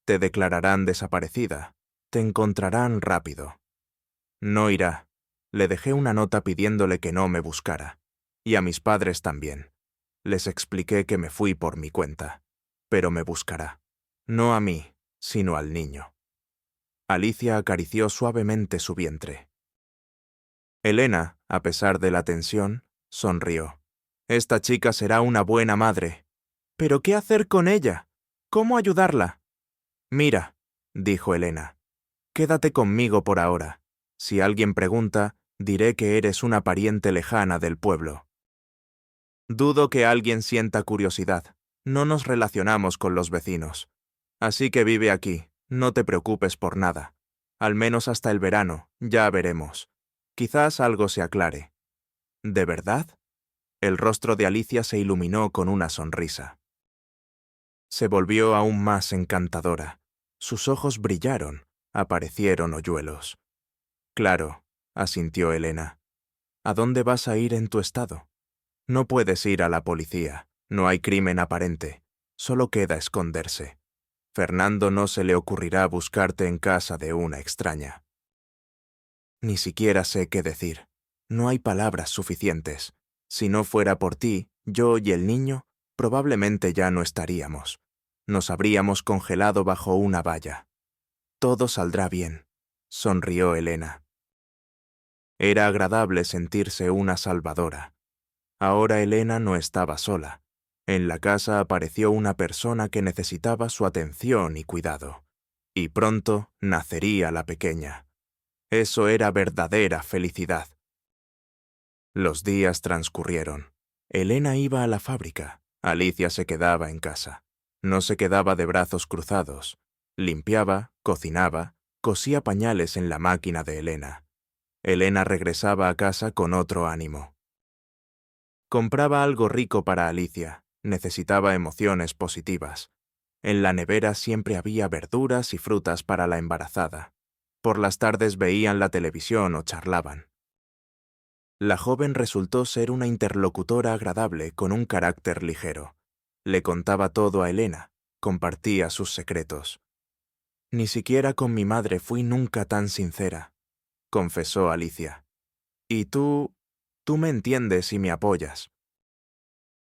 Te declararán desaparecida. Te encontrarán rápido. No irá. Le dejé una nota pidiéndole que no me buscara. Y a mis padres también. Les expliqué que me fui por mi cuenta. Pero me buscará. No a mí, sino al niño. Alicia acarició suavemente su vientre. Elena, a pesar de la tensión, sonrió. Esta chica será una buena madre. ¿Pero qué hacer con ella? ¿Cómo ayudarla? Mira, dijo Elena, quédate conmigo por ahora. Si alguien pregunta, diré que eres una pariente lejana del pueblo. Dudo que alguien sienta curiosidad. No nos relacionamos con los vecinos. Así que vive aquí, no te preocupes por nada. Al menos hasta el verano, ya veremos. Quizás algo se aclare. ¿De verdad? El rostro de Alicia se iluminó con una sonrisa. Se volvió aún más encantadora. Sus ojos brillaron, aparecieron hoyuelos. Claro, asintió Elena. ¿A dónde vas a ir en tu estado? No puedes ir a la policía, no hay crimen aparente, solo queda esconderse. Fernando no se le ocurrirá buscarte en casa de una extraña. Ni siquiera sé qué decir. No hay palabras suficientes. Si no fuera por ti, yo y el niño, probablemente ya no estaríamos. Nos habríamos congelado bajo una valla. Todo saldrá bien, sonrió Elena. Era agradable sentirse una salvadora. Ahora Elena no estaba sola. En la casa apareció una persona que necesitaba su atención y cuidado. Y pronto nacería la pequeña. Eso era verdadera felicidad. Los días transcurrieron. Elena iba a la fábrica. Alicia se quedaba en casa. No se quedaba de brazos cruzados. Limpiaba, cocinaba, cosía pañales en la máquina de Elena. Elena regresaba a casa con otro ánimo. Compraba algo rico para Alicia. Necesitaba emociones positivas. En la nevera siempre había verduras y frutas para la embarazada. Por las tardes veían la televisión o charlaban. La joven resultó ser una interlocutora agradable con un carácter ligero. Le contaba todo a Elena, compartía sus secretos. Ni siquiera con mi madre fui nunca tan sincera, confesó Alicia. Y tú me entiendes y me apoyas.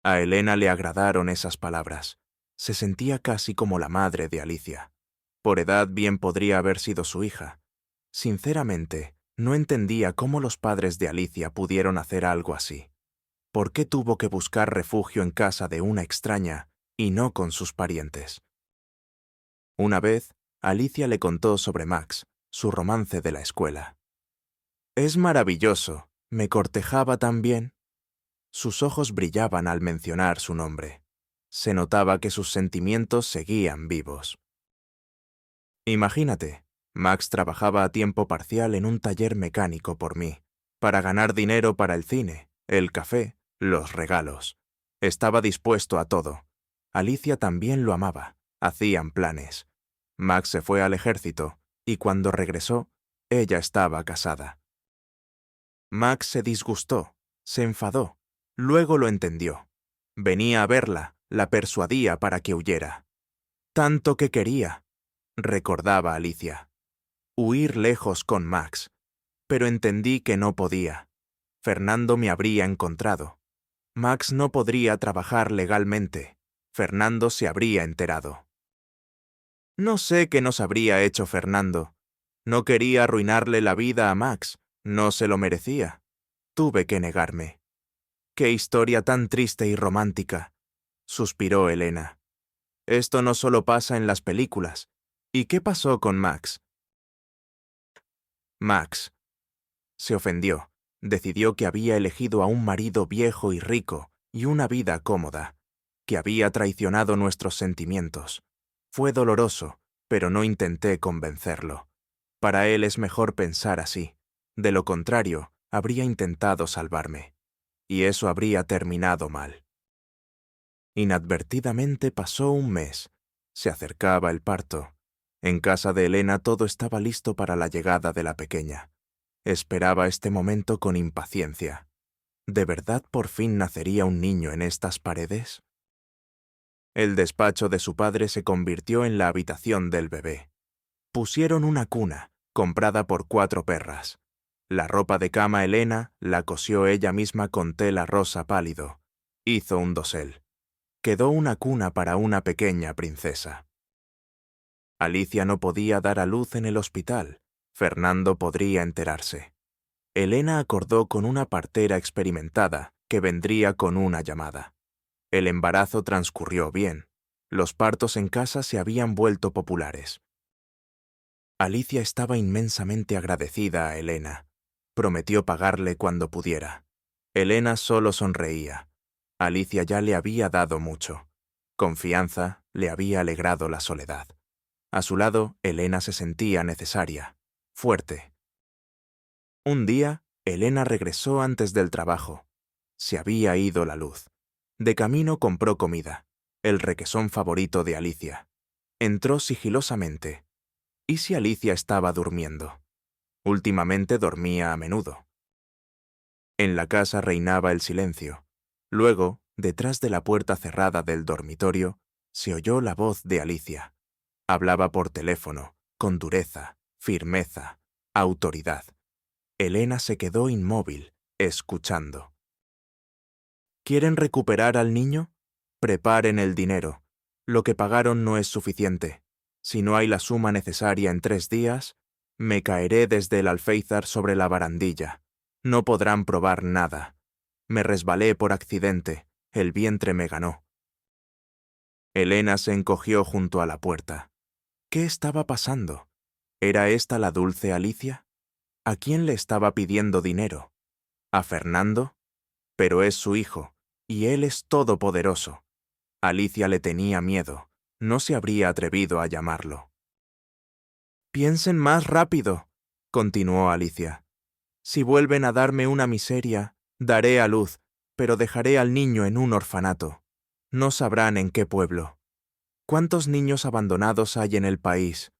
A Elena le agradaron esas palabras. Se sentía casi como la madre de Alicia. Por edad bien podría haber sido su hija. Sinceramente, no entendía cómo los padres de Alicia pudieron hacer algo así. ¿Por qué tuvo que buscar refugio en casa de una extraña y no con sus parientes? Una vez, Alicia le contó sobre Max, su romance de la escuela. «Es maravilloso, me cortejaba tan bien». Sus ojos brillaban al mencionar su nombre. Se notaba que sus sentimientos seguían vivos. Imagínate, Max trabajaba a tiempo parcial en un taller mecánico por mí, para ganar dinero para el cine, el café, los regalos. Estaba dispuesto a todo. Alicia también lo amaba, hacían planes. Max se fue al ejército, y cuando regresó, ella estaba casada. Max se disgustó, se enfadó, luego lo entendió. Venía a verla, la persuadía para que huyera. Tanto que quería, recordaba Alicia. Huir lejos con Max, pero entendí que no podía. Fernando me habría encontrado. Max no podría trabajar legalmente. Fernando se habría enterado. No sé qué nos habría hecho Fernando. No quería arruinarle la vida a Max. No se lo merecía. Tuve que negarme. ¡Qué historia tan triste y romántica!, suspiró Elena. Esto no solo pasa en las películas. ¿Y qué pasó con Max? Max. Se ofendió. Decidió que había elegido a un marido viejo y rico y una vida cómoda, que había traicionado nuestros sentimientos. Fue doloroso, pero no intenté convencerlo. Para él es mejor pensar así. De lo contrario, habría intentado salvarme. Y eso habría terminado mal. Inadvertidamente pasó un mes. Se acercaba el parto. En casa de Elena todo estaba listo para la llegada de la pequeña. Esperaba este momento con impaciencia. ¿De verdad por fin nacería un niño en estas paredes? El despacho de su padre se convirtió en la habitación del bebé. Pusieron una cuna, comprada por 4 perras. La ropa de cama Elena la cosió ella misma con tela rosa pálido. Hizo un dosel. Quedó una cuna para una pequeña princesa. Alicia no podía dar a luz en el hospital. Fernando podría enterarse. Elena acordó con una partera experimentada que vendría con una llamada. El embarazo transcurrió bien. Los partos en casa se habían vuelto populares. Alicia estaba inmensamente agradecida a Elena. Prometió pagarle cuando pudiera. Elena solo sonreía. Alicia ya le había dado mucho. Confianza le había alegrado la soledad. A su lado, Elena se sentía necesaria, fuerte. Un día, Elena regresó antes del trabajo. Se había ido la luz. De camino compró comida, el requesón favorito de Alicia. Entró sigilosamente. ¿Y si Alicia estaba durmiendo? Últimamente dormía a menudo. En la casa reinaba el silencio. Luego, detrás de la puerta cerrada del dormitorio, se oyó la voz de Alicia. Hablaba por teléfono, con dureza, firmeza, autoridad. Elena se quedó inmóvil, escuchando. ¿Quieren recuperar al niño? Preparen el dinero. Lo que pagaron no es suficiente. Si no hay la suma necesaria en 3 días, me caeré desde el alféizar sobre la barandilla. No podrán probar nada. Me resbalé por accidente. El vientre me ganó. Elena se encogió junto a la puerta. ¿Qué estaba pasando? ¿Era esta la dulce Alicia? ¿A quién le estaba pidiendo dinero? ¿A Fernando? Pero es su hijo, y él es todopoderoso. Alicia le tenía miedo. No se habría atrevido a llamarlo. «Piensen más rápido», continuó Alicia. «Si vuelven a darme una miseria, daré a luz, pero dejaré al niño en un orfanato. No sabrán en qué pueblo. ¿Cuántos niños abandonados hay en el país?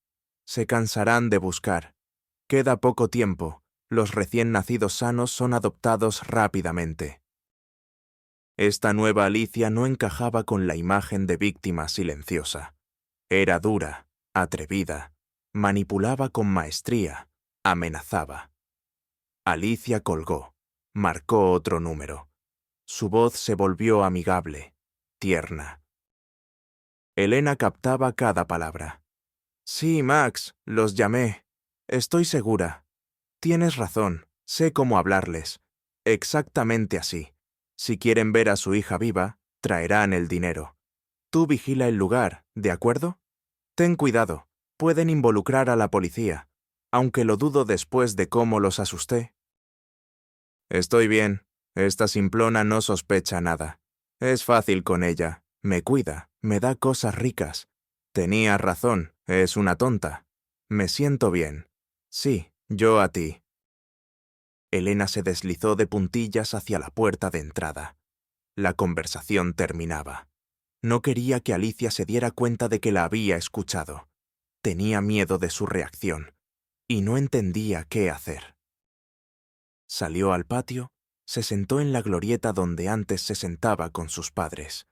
Se cansarán de buscar. Queda poco tiempo. Los recién nacidos sanos son adoptados rápidamente». Esta nueva Alicia no encajaba con la imagen de víctima silenciosa. Era dura, atrevida, manipulaba con maestría, amenazaba. Alicia colgó, marcó otro número. Su voz se volvió amigable, tierna. Elena captaba cada palabra. «Sí, Max, los llamé. Estoy segura. Tienes razón, sé cómo hablarles. Exactamente así. Si quieren ver a su hija viva, traerán el dinero. Tú vigila el lugar, ¿de acuerdo? Ten cuidado, pueden involucrar a la policía, aunque lo dudo después de cómo los asusté». «Estoy bien. Esta simplona no sospecha nada. Es fácil con ella. Me cuida, me da cosas ricas. Tenías razón, es una tonta. Me siento bien. Sí, yo a ti». Elena se deslizó de puntillas hacia la puerta de entrada. La conversación terminaba. No quería que Alicia se diera cuenta de que la había escuchado. Tenía miedo de su reacción, y no entendía qué hacer. Salió al patio, se sentó en la glorieta donde antes se sentaba con sus padres.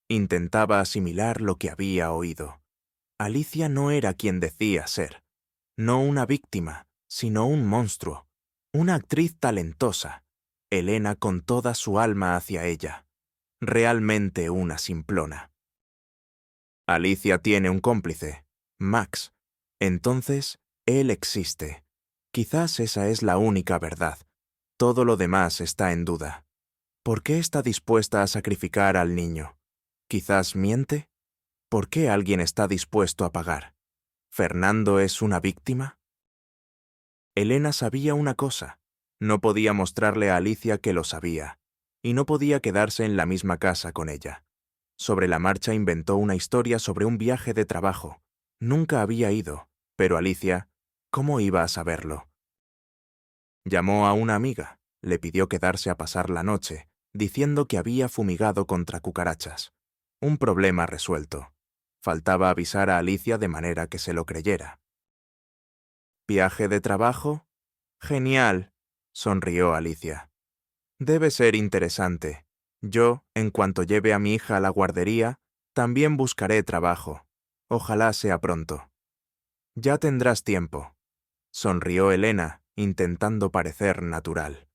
Intentaba asimilar lo que había oído. Alicia no era quien decía ser. No una víctima, sino un monstruo. Una actriz talentosa. Elena con toda su alma hacia ella. Realmente una simplona. Alicia tiene un cómplice, Max. Entonces, él existe. Quizás esa es la única verdad. Todo lo demás está en duda. ¿Por qué está dispuesta a sacrificar al niño? ¿Quizás miente? ¿Por qué alguien está dispuesto a pagar? ¿Fernando es una víctima? Elena sabía una cosa. No podía mostrarle a Alicia que lo sabía, y no podía quedarse en la misma casa con ella. Sobre la marcha inventó una historia sobre un viaje de trabajo. Nunca había ido, pero Alicia, ¿cómo iba a saberlo? Llamó a una amiga, le pidió quedarse a pasar la noche, diciendo que había fumigado contra cucarachas. Un problema resuelto. Faltaba avisar a Alicia de manera que se lo creyera. ¿Viaje de trabajo? Genial, sonrió Alicia. Debe ser interesante. Yo, en cuanto lleve a mi hija a la guardería, también buscaré trabajo. Ojalá sea pronto. Ya tendrás tiempo, sonrió Elena, intentando parecer natural.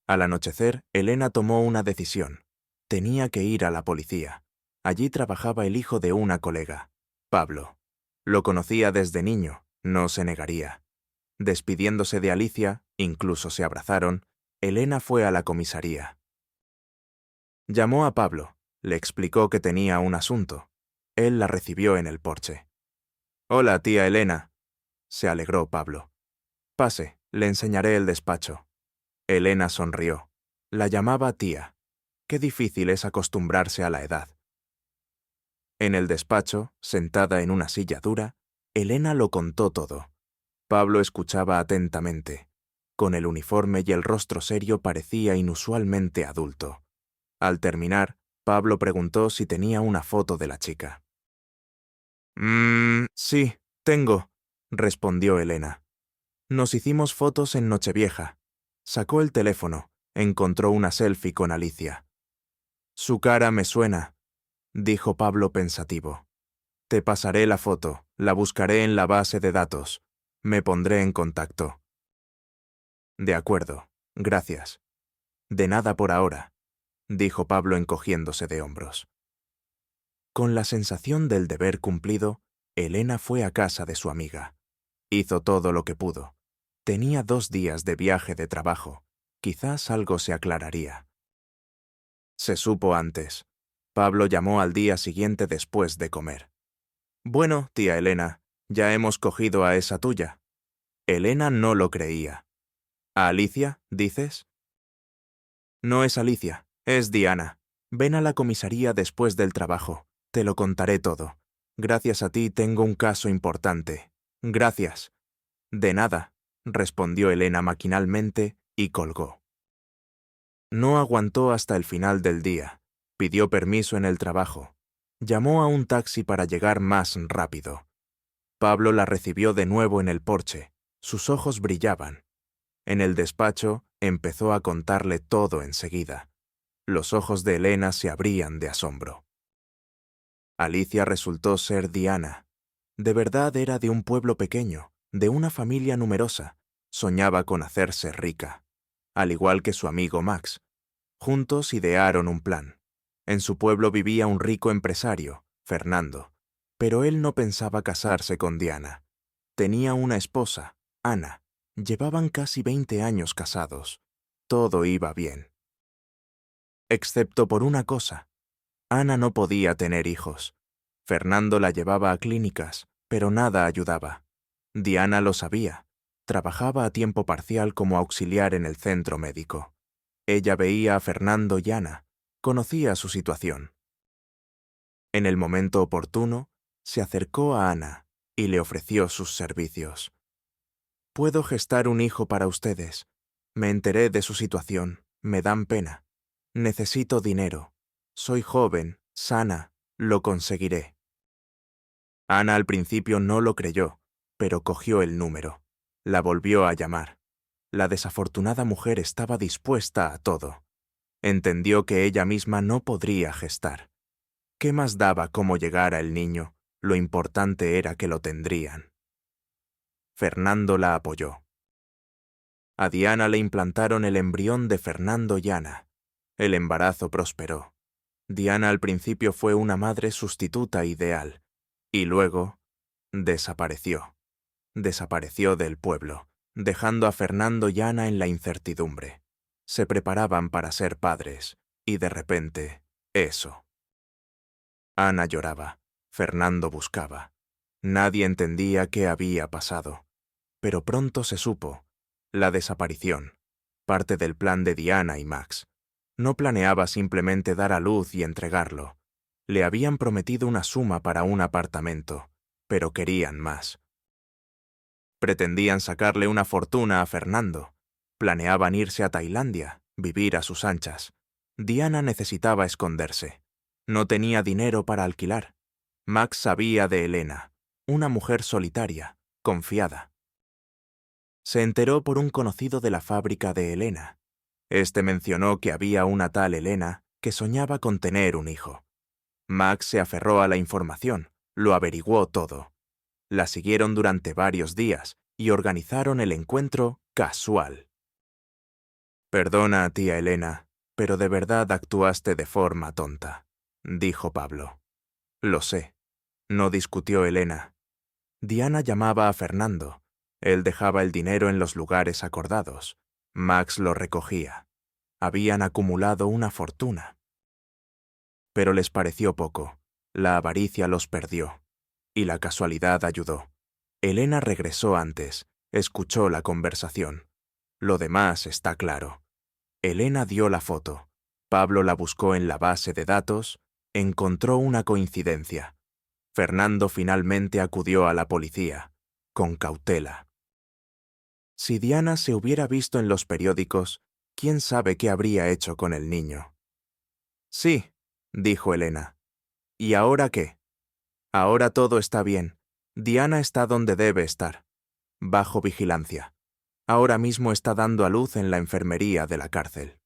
Al anochecer, Elena tomó una decisión. Tenía que ir a la policía. Allí trabajaba el hijo de una colega, Pablo. Lo conocía desde niño, no se negaría. Despidiéndose de Alicia, incluso se abrazaron, Elena fue a la comisaría. Llamó a Pablo, le explicó que tenía un asunto. Él la recibió en el porche. «Hola, tía Elena», se alegró Pablo. «Pase, le enseñaré el despacho». Elena sonrió. La llamaba tía. Qué difícil es acostumbrarse a la edad. En el despacho, sentada en una silla dura, Elena lo contó todo. Pablo escuchaba atentamente. Con el uniforme y el rostro serio parecía inusualmente adulto. Al terminar, Pablo preguntó si tenía una foto de la chica. Sí, tengo, respondió Elena. Nos hicimos fotos en Nochevieja. Sacó el teléfono, encontró una selfie con Alicia. Su cara me suena, dijo Pablo pensativo. Te pasaré la foto, la buscaré en la base de datos. Me pondré en contacto. De acuerdo, gracias. De nada por ahora, dijo Pablo encogiéndose de hombros. Con la sensación del deber cumplido, Elena fue a casa de su amiga. Hizo todo lo que pudo. Tenía 2 días de viaje de trabajo. Quizás algo se aclararía. Se supo antes. Pablo llamó al día siguiente después de comer. Bueno, tía Elena, ya hemos cogido a esa tuya. Elena no lo creía. ¿A Alicia, dices? No es Alicia, es Diana. Ven a la comisaría después del trabajo. Te lo contaré todo. Gracias a ti tengo un caso importante. Gracias. De nada, respondió Elena maquinalmente y colgó. No aguantó hasta el final del día. Pidió permiso en el trabajo. Llamó a un taxi para llegar más rápido. Pablo la recibió de nuevo en el porche. Sus ojos brillaban. En el despacho empezó a contarle todo enseguida. Los ojos de Elena se abrían de asombro. Alicia resultó ser Diana. De verdad era de un pueblo pequeño, de una familia numerosa. Soñaba con hacerse rica, al igual que su amigo Max. Juntos idearon un plan. En su pueblo vivía un rico empresario, Fernando, pero él no pensaba casarse con Diana. Tenía una esposa, Ana. Llevaban casi 20 años casados. Todo iba bien. Excepto por una cosa. Ana no podía tener hijos. Fernando la llevaba a clínicas, pero nada ayudaba. Diana lo sabía. Trabajaba a tiempo parcial como auxiliar en el centro médico. Ella veía a Fernando y Ana. Conocía su situación. En el momento oportuno, se acercó a Ana y le ofreció sus servicios. Puedo gestar un hijo para ustedes. Me enteré de su situación. Me dan pena. Necesito dinero. Soy joven, sana. Lo conseguiré. Ana al principio no lo creyó, pero cogió el número. La volvió a llamar. La desafortunada mujer estaba dispuesta a todo. Entendió que ella misma no podría gestar. ¿Qué más daba cómo llegara el niño? Lo importante era que lo tendrían. Fernando la apoyó. A Diana le implantaron el embrión de Fernando y Ana. El embarazo prosperó. Diana al principio fue una madre sustituta ideal, y luego desapareció. Desapareció del pueblo, dejando a Fernando y Ana en la incertidumbre. Se preparaban para ser padres, y de repente, eso. Ana lloraba, Fernando buscaba. Nadie entendía qué había pasado. Pero pronto se supo. La desaparición, parte del plan de Diana y Max. No planeaba simplemente dar a luz y entregarlo. Le habían prometido una suma para un apartamento, pero querían más. Pretendían sacarle una fortuna a Fernando. Planeaban irse a Tailandia, vivir a sus anchas. Diana necesitaba esconderse. No tenía dinero para alquilar. Max sabía de Elena, una mujer solitaria, confiada. Se enteró por un conocido de la fábrica de Elena. Este mencionó que había una tal Elena que soñaba con tener un hijo. Max se aferró a la información, lo averiguó todo. La siguieron durante varios días y organizaron el encuentro casual. «Perdona, tía Elena, pero de verdad actuaste de forma tonta», dijo Pablo. «Lo sé», no discutió Elena. Diana llamaba a Fernando. Él dejaba el dinero en los lugares acordados. Max lo recogía. Habían acumulado una fortuna. Pero les pareció poco. La avaricia los perdió. Y la casualidad ayudó. Elena regresó antes. Escuchó la conversación. Lo demás está claro. Elena dio la foto. Pablo la buscó en la base de datos. Encontró una coincidencia. Fernando finalmente acudió a la policía, con cautela. Si Diana se hubiera visto en los periódicos, ¿quién sabe qué habría hecho con el niño? «Sí», dijo Elena. «¿Y ahora qué?» «Ahora todo está bien. Diana está donde debe estar, bajo vigilancia. Ahora mismo está dando a luz en la enfermería de la cárcel.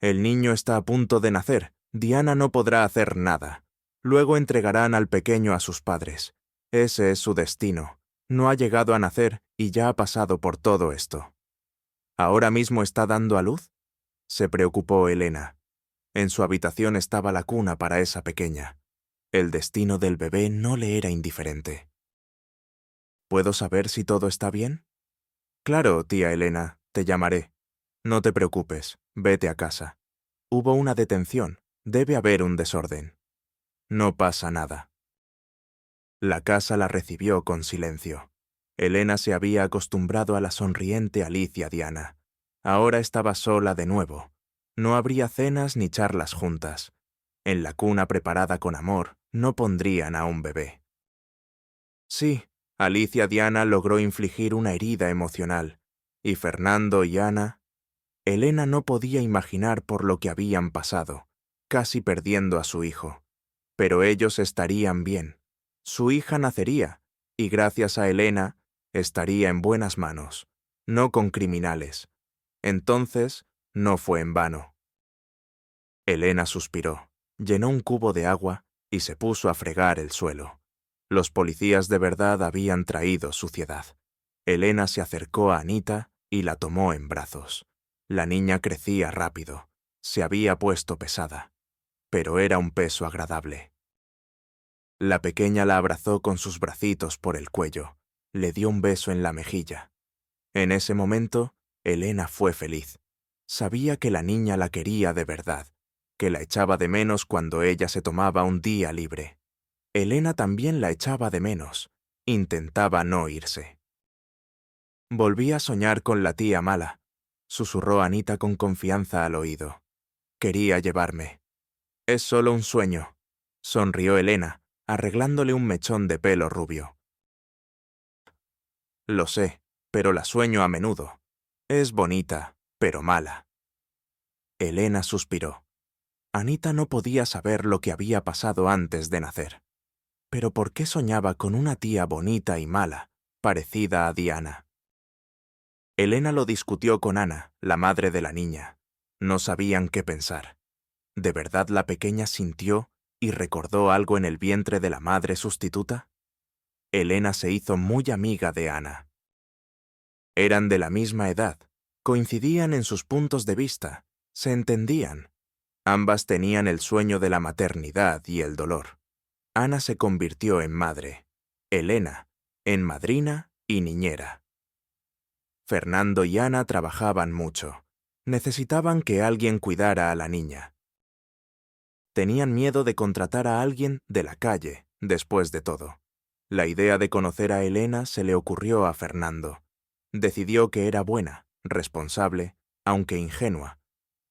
El niño está a punto de nacer. Diana no podrá hacer nada. Luego entregarán al pequeño a sus padres. Ese es su destino. No ha llegado a nacer y ya ha pasado por todo esto». «¿Ahora mismo está dando a luz?», se preocupó Elena. En su habitación estaba la cuna para esa pequeña. El destino del bebé no le era indiferente. «¿Puedo saber si todo está bien?» «Claro, tía Elena, te llamaré. No te preocupes, vete a casa. Hubo una detención, debe haber un desorden. No pasa nada». La casa la recibió con silencio. Elena se había acostumbrado a la sonriente Alicia Diana. Ahora estaba sola de nuevo. No habría cenas ni charlas juntas. En la cuna preparada con amor no pondrían a un bebé. Sí, Alicia Diana logró infligir una herida emocional, y Fernando y Ana... Elena no podía imaginar por lo que habían pasado, casi perdiendo a su hijo. Pero ellos estarían bien. Su hija nacería, y gracias a Elena, estaría en buenas manos, no con criminales. Entonces, no fue en vano. Elena suspiró, llenó un cubo de agua y se puso a fregar el suelo. Los policías de verdad habían traído suciedad. Elena se acercó a Anita y la tomó en brazos. La niña crecía rápido. Se había puesto pesada. Pero era un peso agradable. La pequeña la abrazó con sus bracitos por el cuello. Le dio un beso en la mejilla. En ese momento, Elena fue feliz. Sabía que la niña la quería de verdad, que la echaba de menos cuando ella se tomaba un día libre. Elena también la echaba de menos. Intentaba no irse. «Volví a soñar con la tía mala», susurró Anita con confianza al oído. «Quería llevarme». «Es solo un sueño», sonrió Elena, arreglándole un mechón de pelo rubio. «Lo sé, pero la sueño a menudo. Es bonita, pero mala». Elena suspiró. Anita no podía saber lo que había pasado antes de nacer. Pero ¿por qué soñaba con una tía bonita y mala, parecida a Diana? Elena lo discutió con Ana, la madre de la niña. No sabían qué pensar. ¿De verdad la pequeña sintió y recordó algo en el vientre de la madre sustituta? Elena se hizo muy amiga de Ana. Eran de la misma edad, coincidían en sus puntos de vista, se entendían. Ambas tenían el sueño de la maternidad y el dolor. Ana se convirtió en madre, Elena en madrina y niñera. Fernando y Ana trabajaban mucho. Necesitaban que alguien cuidara a la niña. Tenían miedo de contratar a alguien de la calle, después de todo. La idea de conocer a Elena se le ocurrió a Fernando. Decidió que era buena, responsable, aunque ingenua,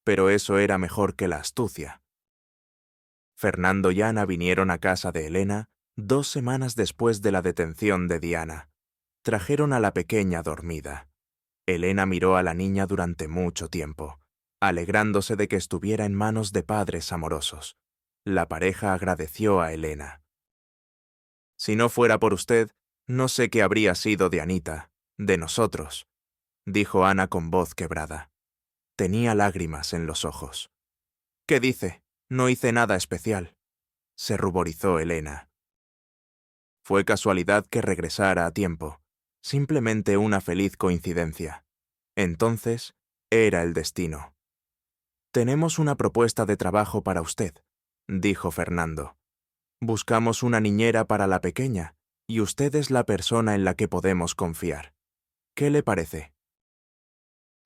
pero eso era mejor que la astucia. Fernando y Ana vinieron a casa de Elena 2 semanas después de la detención de Diana. Trajeron a la pequeña dormida. Elena miró a la niña durante mucho tiempo, alegrándose de que estuviera en manos de padres amorosos. La pareja agradeció a Elena. «Si no fuera por usted, no sé qué habría sido de Anita», De nosotros, dijo Ana con voz quebrada. Tenía lágrimas en los ojos. ¿Qué dice? No hice nada especial, se ruborizó Elena. Fue casualidad que regresara a tiempo, simplemente una feliz coincidencia. Entonces, era el destino. Tenemos una propuesta de trabajo para usted, dijo Fernando. Buscamos una niñera para la pequeña, y usted es la persona en la que podemos confiar. ¿Qué le parece?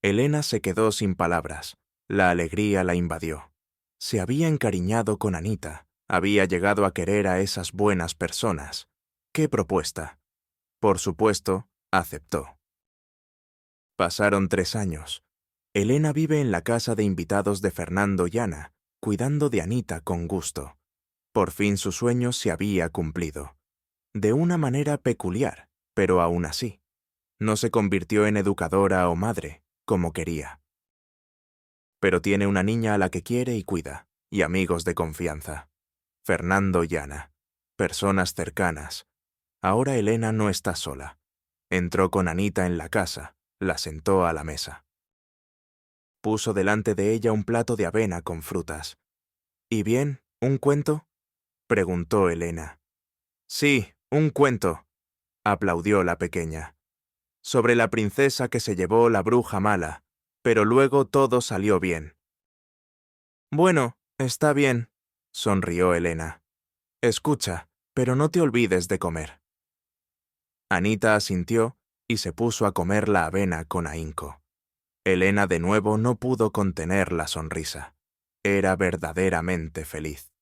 Elena se quedó sin palabras. La alegría la invadió. Se había encariñado con Anita, había llegado a querer a esas buenas personas. ¿Qué propuesta? Por supuesto, aceptó. Pasaron 3 años. Elena vive en la casa de invitados de Fernando y Ana, cuidando de Anita con gusto. Por fin su sueño se había cumplido. De una manera peculiar, pero aún así. No se convirtió en educadora o madre, como quería. Pero tiene una niña a la que quiere y cuida, y amigos de confianza. Fernando y Ana. Personas cercanas. Ahora Elena no está sola. Entró con Anita en la casa, la sentó a la mesa. Puso delante de ella un plato de avena con frutas. ¿Y bien, un cuento? Preguntó Elena. Sí, un cuento, aplaudió la pequeña. Sobre la princesa que se llevó la bruja mala, pero luego todo salió bien. Bueno, está bien, sonrió Elena. Escucha, pero no te olvides de comer. Anita asintió y se puso a comer la avena con ahínco. Elena de nuevo no pudo contener la sonrisa. Era verdaderamente feliz.